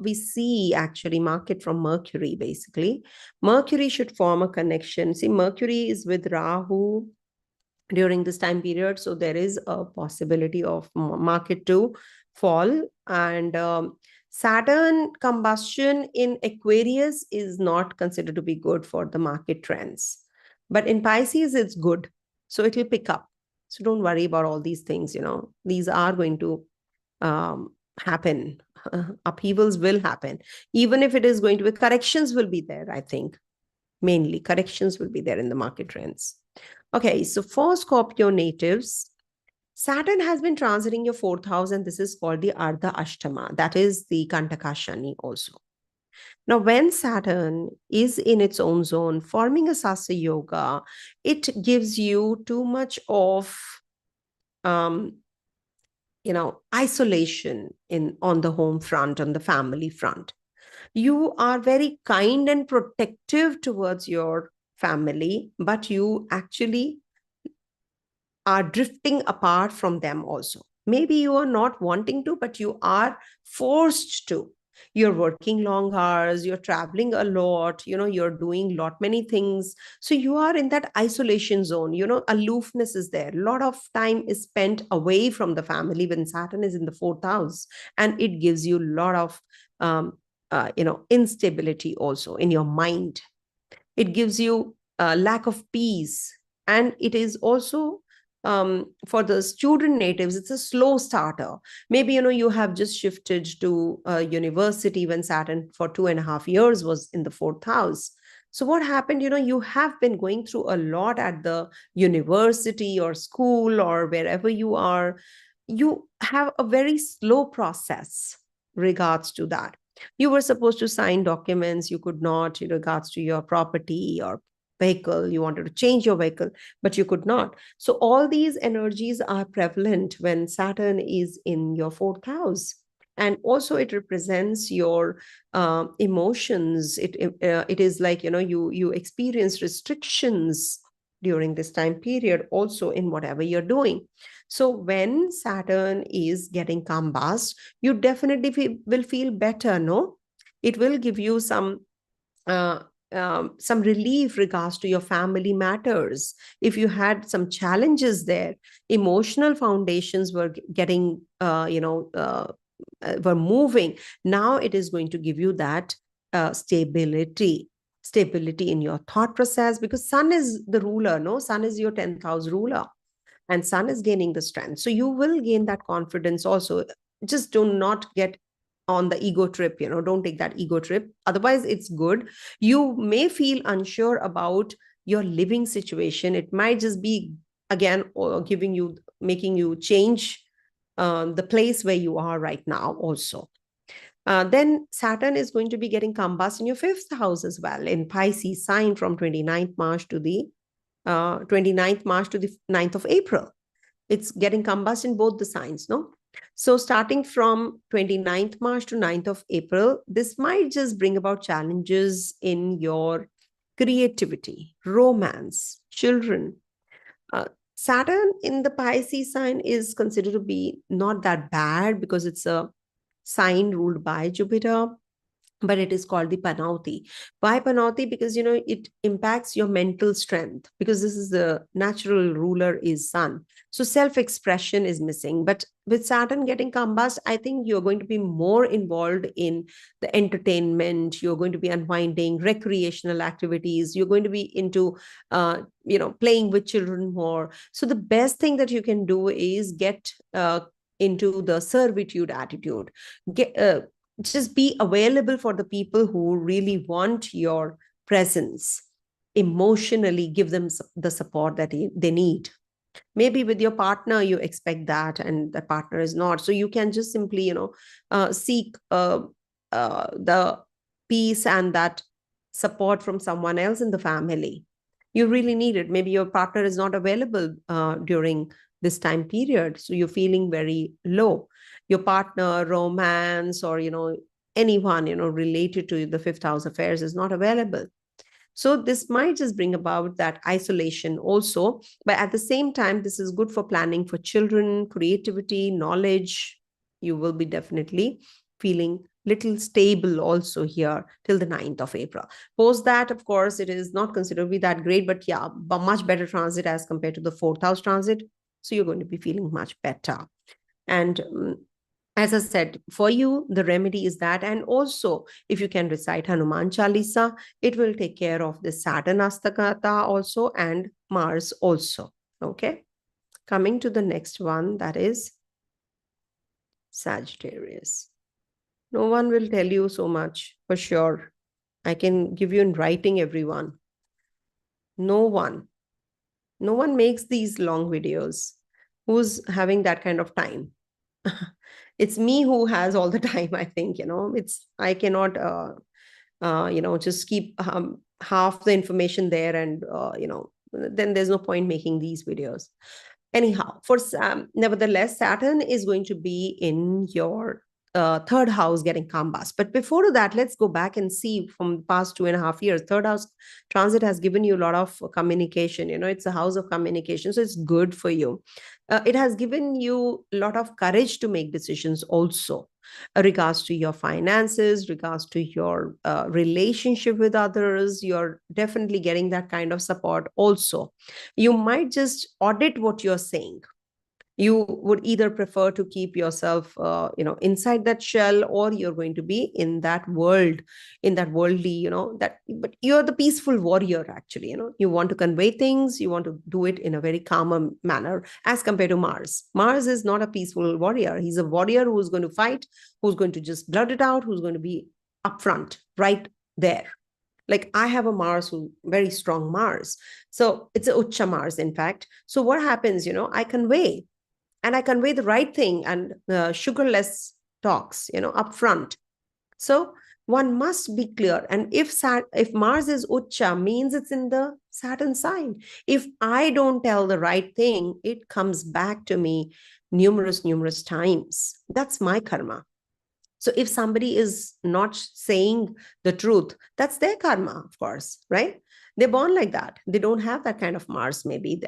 S1: we see actually market from Mercury, basically. Mercury should form a connection. See, Mercury is with Rahu during this time period. So there is a possibility of market to fall. And Saturn combustion in Aquarius is not considered to be good for the market trends. But in Pisces, it's good. So it will pick up. So don't worry about all these things. These are going to happen. Upheavals will happen. Even if it is going to be, corrections will be there, I think. Mainly corrections will be there in the market trends. Okay, so for Scorpio natives, Saturn has been transiting your 4th house, and this is called the Ardha Ashtama. That is the Kantaka Shani also. Now, when Saturn is in its own zone, forming a Sasa Yoga, it gives you too much of, isolation on the home front, on the family front. You are very kind and protective towards your family, but you actually are drifting apart from them also. Maybe you are not wanting to, but you are forced to. You're working long hours, you're traveling a lot, you're doing many things. So you are in that isolation zone, aloofness is there. A lot of time is spent away from the family when Saturn is in the 4th house, and it gives you a lot of, instability also in your mind. It gives you a lack of peace. And it is also, for the student natives, it's a slow starter. Maybe you have just shifted to a university when Saturn for 2.5 years was in the 4th house. So what happened, you have been going through a lot at the university or school or wherever you are. You have a very slow process regards to that. You were supposed to sign documents, you could not, in regards to your property or vehicle. You wanted to change your vehicle, but you could not. So all these energies are prevalent when Saturn is in your 4th house. And also it represents your emotions. It is like, you experience restrictions during this time period also in whatever you're doing. So when Saturn is getting combust, you definitely will feel better, no? It will give you some some relief regards to your family matters. If you had some challenges there, emotional foundations were getting, were moving. Now it is going to give you that stability in your thought process, because sun is the ruler, no? Sun is your 10th house ruler, and sun is gaining the strength. So you will gain that confidence also. Just do not get on the ego trip, don't take that ego trip. Otherwise, it's good. You may feel unsure about your living situation. It might just be, again, making you change the place where you are right now also. Then Saturn is going to be getting combust in your 5th house as well, in Pisces sign, from 29th March to the 9th of April. It's getting combust in both the signs, no? So starting from 29th March to 9th of April, this might just bring about challenges in your creativity, romance, children. Saturn in the Pisces sign is considered to be not that bad, because it's a sign ruled by Jupiter, but it is called the Panauti. Why Panauti? Because, it impacts your mental strength, because this is the natural ruler is sun. So self-expression is missing. But with Saturn getting combust, I think you're going to be more involved in the entertainment. You're going to be unwinding, recreational activities. You're going to be into, playing with children more. So the best thing that you can do is get into the servitude attitude. Just be available for the people who really want your presence. Emotionally give them the support that they need. Maybe with your partner you expect that, and the partner is not, so you can just simply seek the peace and that support from someone else in the family. You really need it. Maybe your partner is not available during this time period, so you're feeling very low. Your partner, romance, or anyone related to the 5th house affairs is not available. So this might just bring about that isolation also. But at the same time, this is good for planning for children, creativity, knowledge. You will be definitely feeling little stable also here till the 9th of April. Post that, of course, it is not considered to be that great, but yeah, much better transit as compared to the 4th house transit. So you're going to be feeling much better. And as I said, for you, the remedy is that. And also, if you can recite Hanuman Chalisa, it will take care of the Saturn Astangata also and Mars also. Okay. Coming to the next one, that is Sagittarius. No one will tell you so much for sure. I can give you in writing, everyone. No one makes these long videos. Who's having that kind of time? It's me who has all the time, I think. I cannot just keep half the information there, and then there's no point making these videos. Anyhow, nevertheless, Saturn is going to be in your 3rd house getting combust. But before that, let's go back and see from the past 2.5 years. 3rd house transit has given you a lot of communication. It's a house of communication, so it's good for you. It has given you a lot of courage to make decisions also, regards to your finances, regards to your relationship with others. You're definitely getting that kind of support also. You might just audit what you're saying. You would either prefer to keep yourself inside that shell, or you're going to be in that world, in that worldly, but you're the peaceful warrior actually. You want to convey things, you want to do it in a very calmer manner, as compared to Mars. Mars is not a peaceful warrior. He's a warrior who's going to fight, who's going to just blood it out, who's going to be upfront right there. Like I have a Mars, very strong Mars. So it's a Ucha Mars, in fact. So what happens, I convey the right thing, and sugarless talks, up front. So one must be clear. And if Mars is Ucha, means it's in the Saturn sign. If I don't tell the right thing, it comes back to me numerous times. That's my karma. So if somebody is not saying the truth, that's their karma, of course, right? They're born like that. They don't have that kind of Mars, maybe.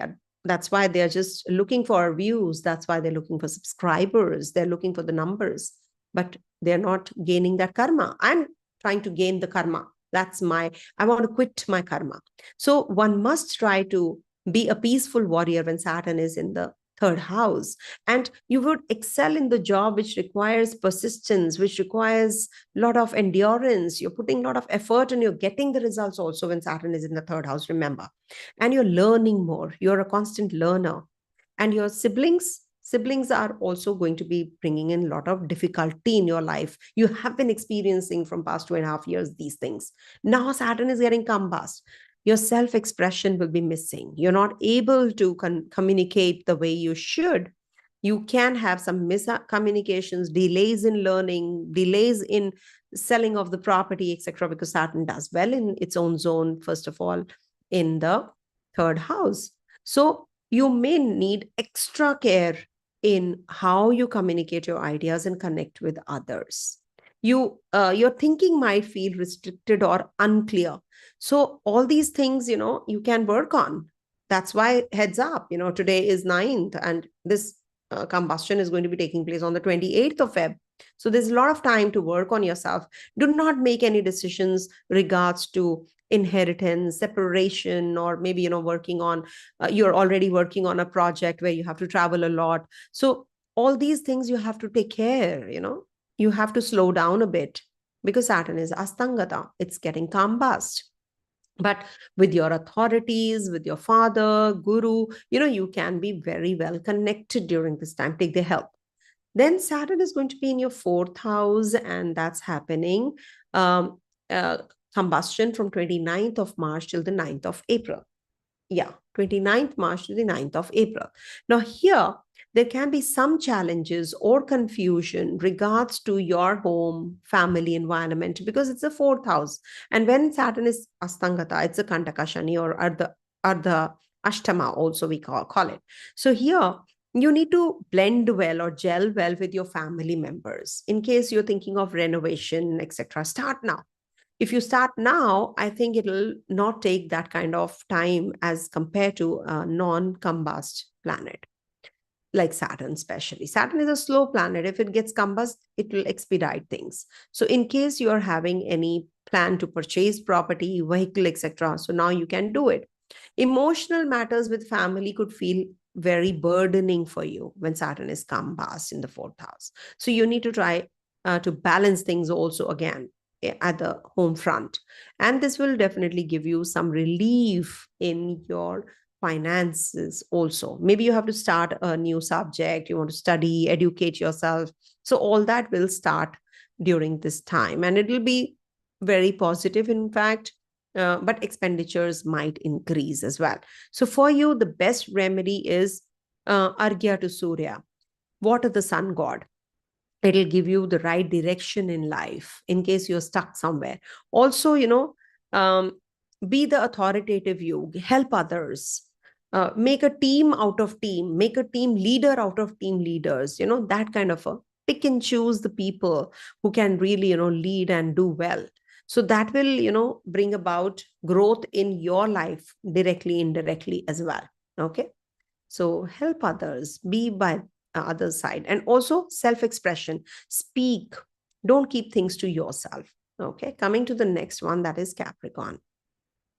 S1: That's why they're just looking for views. That's why they're looking for subscribers. They're looking for the numbers, but they're not gaining that karma. I'm trying to gain the karma. I want to quit my karma. So one must try to be a peaceful warrior when Saturn is in the third house. And you would excel in the job which requires persistence, which requires a lot of endurance. You're putting a lot of effort and you're getting the results also when Saturn is in the third house, remember. And you're learning more. You're a constant learner. And your siblings are also going to be bringing in a lot of difficulty in your life. You have been experiencing from past 2.5 years these things. Now Saturn is getting combust. Your self-expression will be missing. You're not able to communicate the way you should. You can have some miscommunications, delays in learning, delays in selling of the property, etc., because Saturn does well in its own zone, first of all, in the third house. So you may need extra care in how you communicate your ideas and connect with others. Your thinking might feel restricted or unclear. So all these things, you can work on. That's why, heads up, today is 9th, and this combustion is going to be taking place on the 28th of Feb. So there's a lot of time to work on yourself. Do not make any decisions regards to inheritance, separation, or maybe, you're already working on a project where you have to travel a lot. So all these things you have to take care, you have to slow down a bit, because Saturn is Astangata. It's getting combust. But with your authorities, with your father, guru, you can be very well connected during this time. Take their help. Then Saturn is going to be in your fourth house, and that's happening. Combustion from 29th of March till the 9th of April. Yeah, 29th March to the 9th of April. Now here, there can be some challenges or confusion regards to your home, family environment, because it's a fourth house. And when Saturn is Astangata, it's a Kantaka Shani, or Ardha Ashtama also we call it. So here, you need to blend well or gel well with your family members. In case you're thinking of renovation, etc., start now. If you start now, I think it'll not take that kind of time as compared to a non-combust planet, like Saturn especially. Saturn is a slow planet. If it gets combust, it will expedite things. So in case you are having any plan to purchase property, vehicle, etc., so now you can do it. Emotional matters with family could feel very burdening for you when Saturn is combust in the fourth house. So you need to try to balance things also again at the home front. And this will definitely give you some relief in your finances also. Maybe you have to start a new subject, you want to study, educate yourself. So all that will start during this time, and it will be very positive, in fact, but expenditures might increase as well. So for you, the best remedy is Arghya to Surya, water the sun god. It'll give you the right direction in life in case you're stuck somewhere. Also, be the authoritative you, help others, make a team out of team, make a team leader out of team leaders, that kind of a pick and choose the people who can really, lead and do well. So that will, bring about growth in your life directly, indirectly as well. Okay. So help others, be by other side, and also self-expression. Speak, don't keep things to yourself. Okay, coming to the next one, that is Capricorn.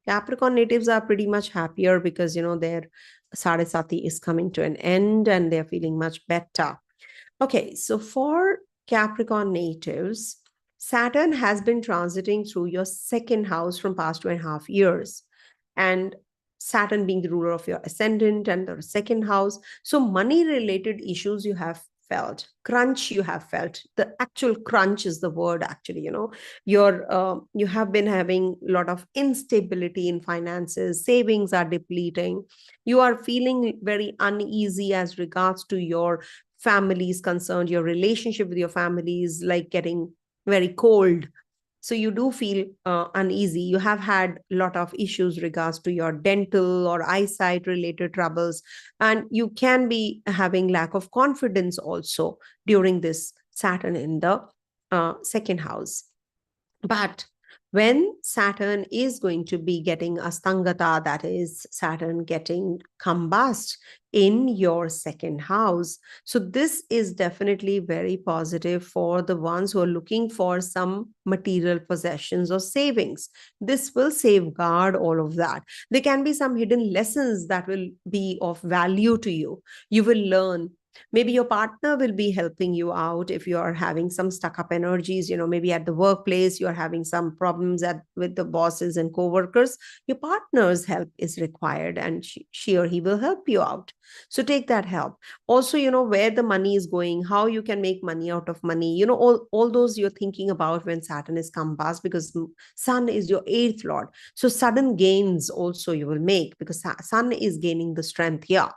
S1: Capricorn natives are pretty much happier because their Sadesati is coming to an end and they're feeling much better. Okay, so for Capricorn natives, Saturn has been transiting through your second house from past 2.5 years, and Saturn being the ruler of your ascendant and the second house. So money related issues you have felt, crunch you have felt. The actual crunch is the word, actually. You have been having a lot of instability in finances, savings are depleting, you are feeling very uneasy as regards to your family is concerned, your relationship with your family is like getting very cold. So you do feel uneasy. You have had a lot of issues regards to your dental or eyesight related troubles. And you can be having lack of confidence also during this Saturn in the second house. But When Saturn is going to be getting Astangata, that is Saturn getting combust in your second house. So this is definitely very positive for the ones who are looking for some material possessions or savings. This will safeguard all of that. There can be some hidden lessons that will be of value to you. You will learn. Maybe your partner will be helping you out if you are having some stuck up energies. Maybe at the workplace you're having some problems with the bosses and co-workers. Your partner's help is required, and she or he will help you out. So take that help. Also, where the money is going, how you can make money out of money, all those you're thinking about when Saturn is combust, because Sun is your eighth lord. So sudden gains also you will make, because Sun is gaining the strength here.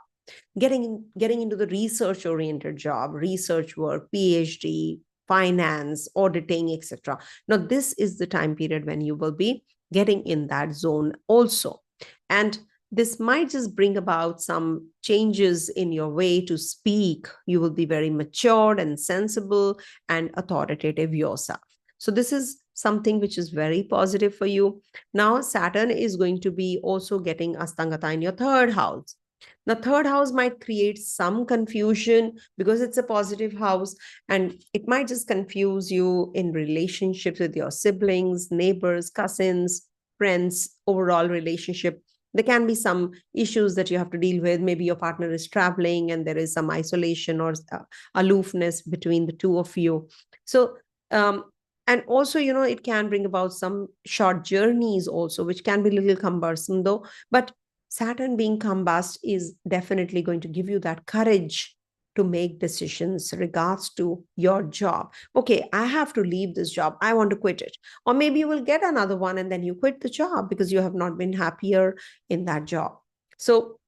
S1: Getting into the research oriented job, research work, PhD, finance, auditing, etc. Now this is the time period when you will be getting in that zone also. And this might just bring about some changes in your way to speak. You will be very matured and sensible and authoritative yourself. So this is something which is very positive for you. Now Saturn is going to be also getting Astangata in your third house. The third house might create some confusion because it's a positive house, and it might just confuse you in relationships with your siblings, neighbors, cousins, friends, overall relationship. There can be some issues that you have to deal with. Maybe your partner is traveling and there is some isolation or aloofness between the two of you. So, and also, it can bring about some short journeys also, which can be a little cumbersome though. But Saturn being combust is definitely going to give you that courage to make decisions regards to your job. Okay, I have to leave this job. I want to quit it. Or maybe you will get another one and then you quit the job because you have not been happier in that job. So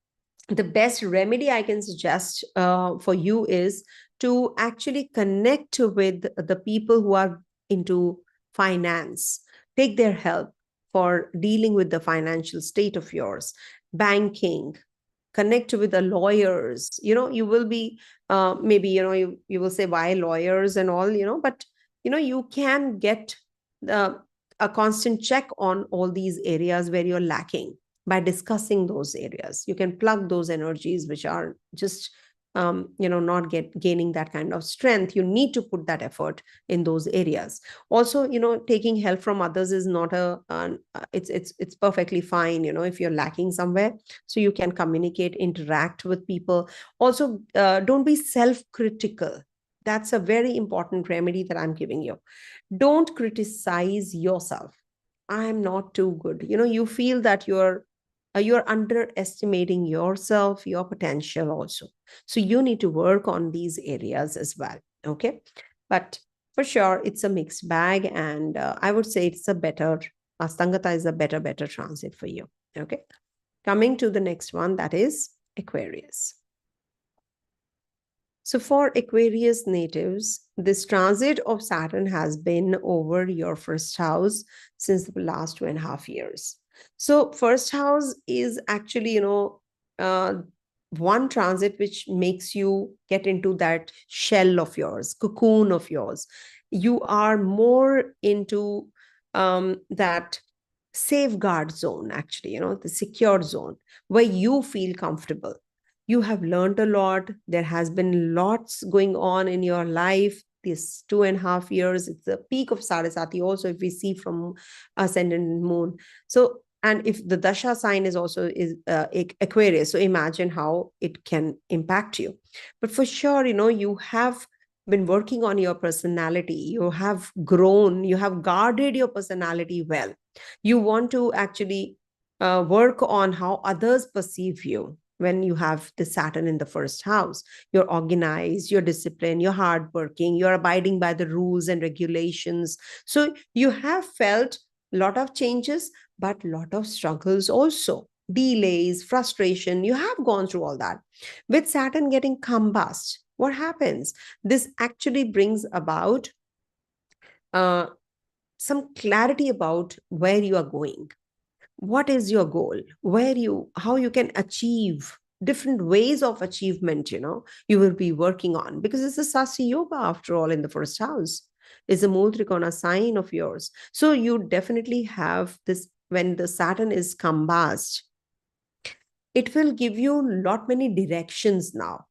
S1: the best remedy I can suggest for you is to actually connect with the people who are into finance. Take their help for dealing with the financial state of yours. Banking, connect with the lawyers. You will be maybe you will say, why lawyers and all, but you can get a constant check on all these areas where you're lacking. By discussing those areas, you can plug those energies which are just not gaining that kind of strength. You need to put that effort in those areas. Also, taking help from others is not it's perfectly fine, if you're lacking somewhere. So you can communicate, interact with people. Also, don't be self-critical. That's a very important remedy that I'm giving you. Don't criticize yourself. I'm not too good. You feel that you're underestimating yourself, your potential also. So you need to work on these areas as well. Okay. But for sure, it's a mixed bag. And I would say Astangata is a better transit for you. Okay. Coming to the next one, that is Aquarius. So for Aquarius natives, this transit of Saturn has been over your first house since the last 2.5 years. So first house is actually, one transit which makes you get into that shell of yours, cocoon of yours. You are more into that safeguard zone, actually, the secure zone where you feel comfortable. You have learned a lot. There has been lots going on in your life. This 2.5 years, it's the peak of Saraswati also, if we see from Ascendant and Moon. So, and if the Dasha sign is also Aquarius, so imagine how it can impact you. But for sure, you have been working on your personality. You have grown. You have guarded your personality well. You want to actually work on how others perceive you. When you have the Saturn in the first house, you're organized, you're disciplined, you're hardworking, you're abiding by the rules and regulations. So you have felt a lot of changes, but a lot of struggles also, delays, frustration. You have gone through all that. With Saturn getting combust, what happens? This actually brings about some clarity about where you are going. What is your goal, how you can achieve different ways of achievement, you will be working on, because it's a Sasi yoga after all in the first house. is a Mool Trikona sign of yours. So you definitely have this, when the Saturn is combust, it will give you lot many directions now.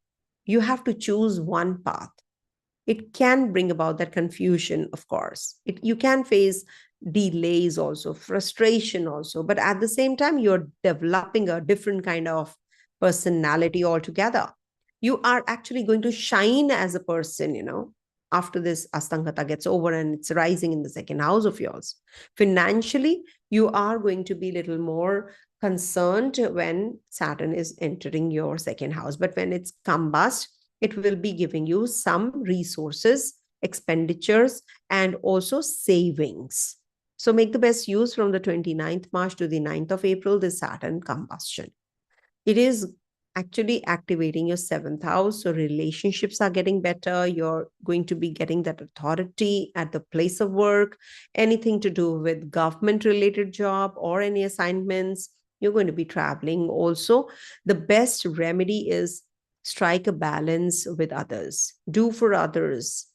S1: You have to choose one path. It can bring about that confusion, of course. You can face delays also, frustration also, but at the same time, you're developing a different kind of personality altogether. You are actually going to shine as a person, after this Astangata gets over and it's rising in the second house of yours. Financially, you are going to be a little more concerned when Saturn is entering your second house. But when it's combust, it will be giving you some resources, expenditures, and also savings. So make the best use from the 29th March to the 9th of April, the Saturn combustion. It is actually activating your seventh house. So relationships are getting better. You're going to be getting that authority at the place of work, anything to do with government related job or any assignments. You're going to be traveling also. The best remedy is strike a balance with others, do for others,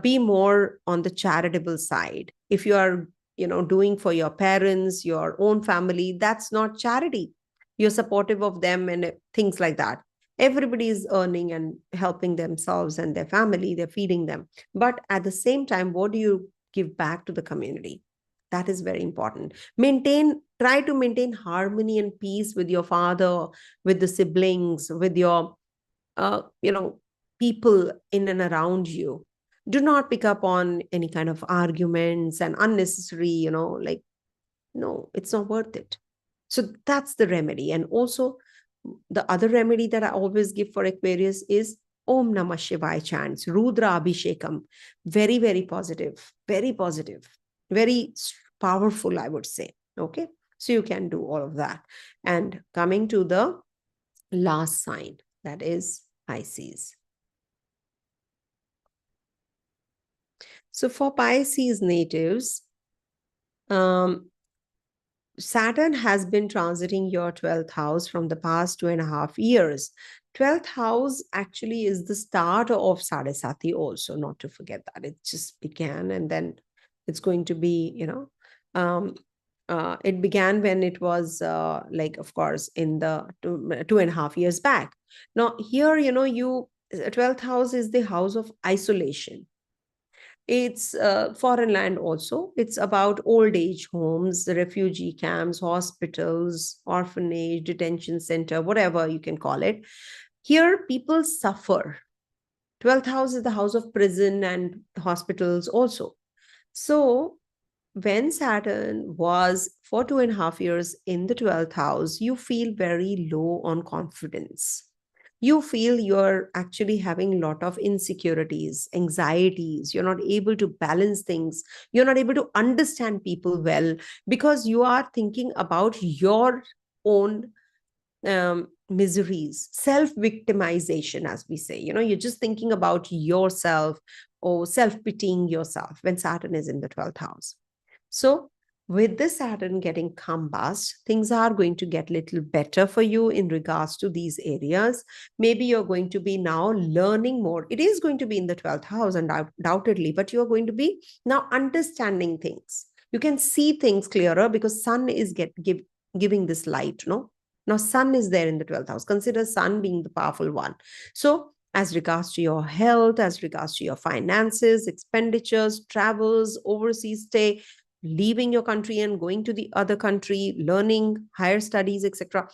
S1: be more on the charitable side. If you are, doing for your parents, your own family, that's not charity. You're supportive of them and things like that. Everybody is earning and helping themselves and their family, they're feeding them. But at the same time, what do you give back to the community? That is very important. Try to maintain harmony and peace with your father, with the siblings, with your, people in and around you. Do not pick up on any kind of arguments and unnecessary, no, it's not worth it. So that's the remedy. And also, the other remedy that I always give for Aquarius is Om Namah Shivaya chants, Rudra Abhishekam. Very, very positive, very powerful, I would say. Okay. So you can do all of that. And coming to the last sign, that is Pisces. So for Pisces natives, Saturn has been transiting your 12th house from the past 2.5 years. 12th house actually is the start of Sadesati also, not to forget that. It just began and then it's going to be, it began when it was of course, in the 2.5 years back. Now here, 12th house is the house of isolation. It's foreign land also. It's about old age homes, refugee camps, hospitals, orphanage, detention center, whatever you can call it. Here, people suffer. 12th house is the house of prison and hospitals also. So when Saturn was for 2.5 years in the 12th house, you feel very low on confidence. You feel you're actually having a lot of insecurities, anxieties. You're not able to balance things. You're not able to understand people well because you are thinking about your own miseries, self-victimization, as we say. You're just thinking about yourself or self-pitying yourself when Saturn is in the 12th house. So with the Saturn getting combust, things are going to get a little better for you in regards to these areas. Maybe you're going to be now learning more. It is going to be in the 12th house, undoubtedly, but you're going to be now understanding things. You can see things clearer because Sun is giving this light, no? Now, Sun is there in the 12th house. Consider Sun being the powerful one. So as regards to your health, as regards to your finances, expenditures, travels, overseas stay, leaving your country and going to the other country, learning higher studies, etc.,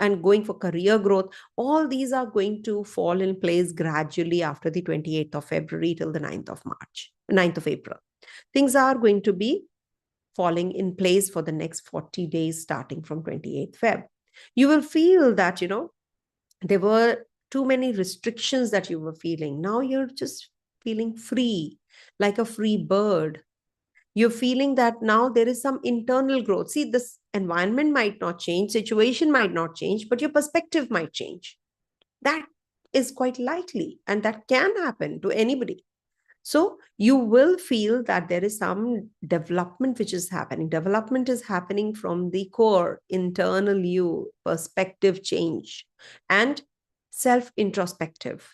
S1: and going for career growth, all these are going to fall in place gradually after the 28th of February till the 9th of April. Things are going to be falling in place for the next 40 days starting from 28th Feb. You will feel that, there were too many restrictions that you were feeling. Now you're just feeling free, like a free bird. You're feeling that now there is some internal growth. See, this environment might not change, situation might not change, but your perspective might change. That is quite likely, and that can happen to anybody. So you will feel that there is some development which is happening. Development is happening from the core, internal you, perspective change, and self-introspective.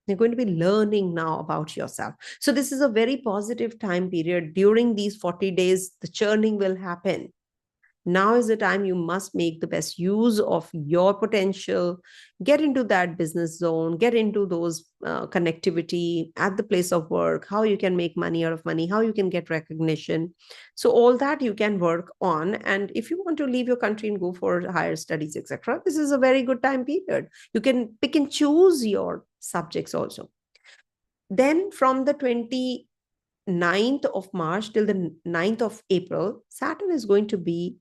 S1: You're going to be learning now about yourself. So this is a very positive time period. During these 40 days, the churning will happen. Now is the time you must make the best use of your potential, get into that business zone, get into those connectivity at the place of work, how you can make money out of money, how you can get recognition. So all that you can work on. And if you want to leave your country and go for higher studies, etc., this is a very good time period. You can pick and choose your subjects also. Then from the 29th of March till the 9th of April, Saturn is going to be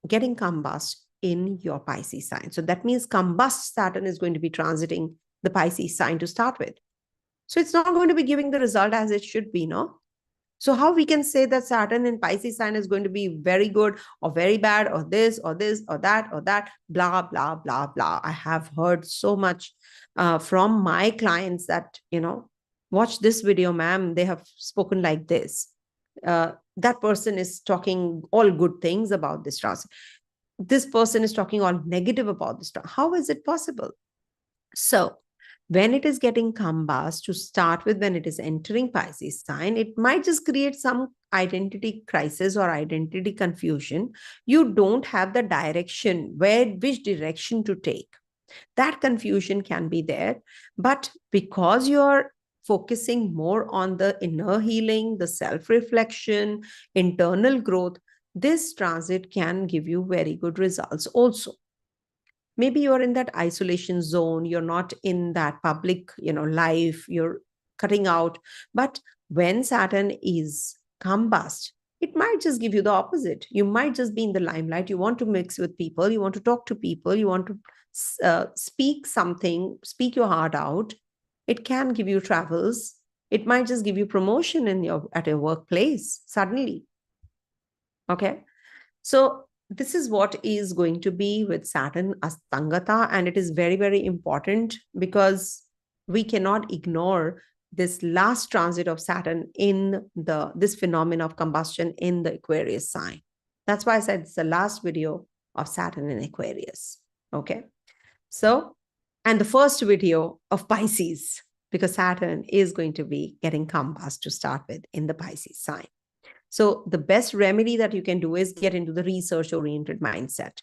S1: getting combust in your Pisces sign. So that means combust Saturn is going to be transiting the Pisces sign to start with. So it's not going to be giving the result as it should be, no? So how we can say that Saturn in Pisces sign is going to be very good or very bad or this or this or that, blah, blah, blah, blah. I have heard so much from my clients that, watch this video, ma'am, they have spoken like this. That person is talking all good things about this transit. This person is talking all negative about this. How is it possible? So when it is getting combust, to start with, when it is entering Pisces sign, it might just create some identity crisis or identity confusion. You don't have the direction, which direction to take. That confusion can be there. But because you're focusing more on the inner healing, the self-reflection, internal growth, this transit can give you very good results also. Maybe you're in that isolation zone, you're not in that public, life, you're cutting out. But when Saturn is combust, it might just give you the opposite. You might just be in the limelight. You want to mix with people, you want to talk to people, you want to speak something, speak your heart out. It can give you travels. It might just give you promotion at your workplace suddenly. Okay. So this is what is going to be with Saturn Astangata. And it is very, very important because we cannot ignore this last transit of Saturn in this phenomenon of combustion in the Aquarius sign. That's why I said it's the last video of Saturn in Aquarius. Okay. So, and the first video of Pisces, because Saturn is going to be getting combust to start with in the Pisces sign. So the best remedy that you can do is get into the research-oriented mindset.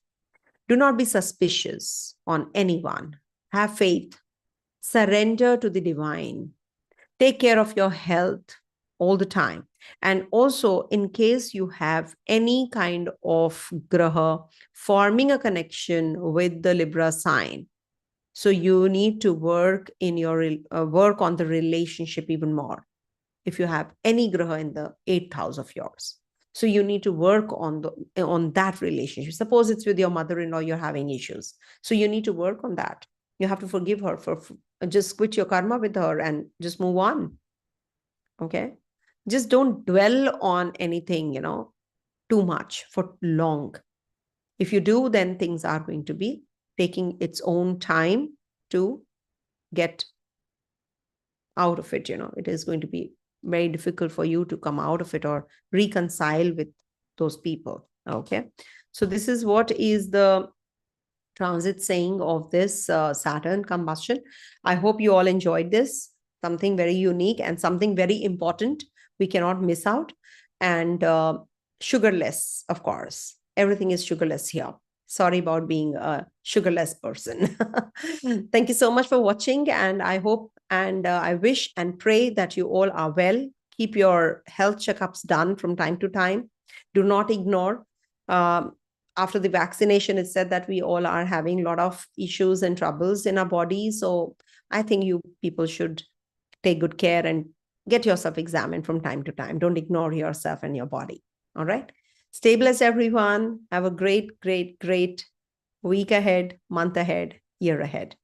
S1: Do not be suspicious on anyone. Have faith. Surrender to the divine. Take care of your health all the time. And also, in case you have any kind of graha forming a connection with the Libra sign, so you need to work work on the relationship even more. If you have any graha in the 8th house of yours, so you need to work on that relationship. Suppose it's with your mother-in-law, you're having issues, so you need to work on that. You have to forgive her, just quit your karma with her and just move on. Okay, just don't dwell on anything too much for long. If you do, then things are going to be taking its own time to get out of it. It is going to be very difficult for you to come out of it or reconcile with those people. Okay, so this is what is the transit saying of this Saturn combustion. I hope you all enjoyed this. Something very unique and something very important we cannot miss out. And sugarless, of course. Everything is sugarless here. Sorry about being a sugarless person. Thank you so much for watching. And I hope and I wish and pray that you all are well. Keep your health checkups done from time to time. Do not ignore. After the vaccination, it's said that we all are having a lot of issues and troubles in our body. So I think you people should take good care and get yourself examined from time to time. Don't ignore yourself and your body. All right. Stay blessed, everyone. Have a great, great, great week ahead, month ahead, year ahead.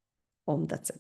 S1: Om Tat Sat.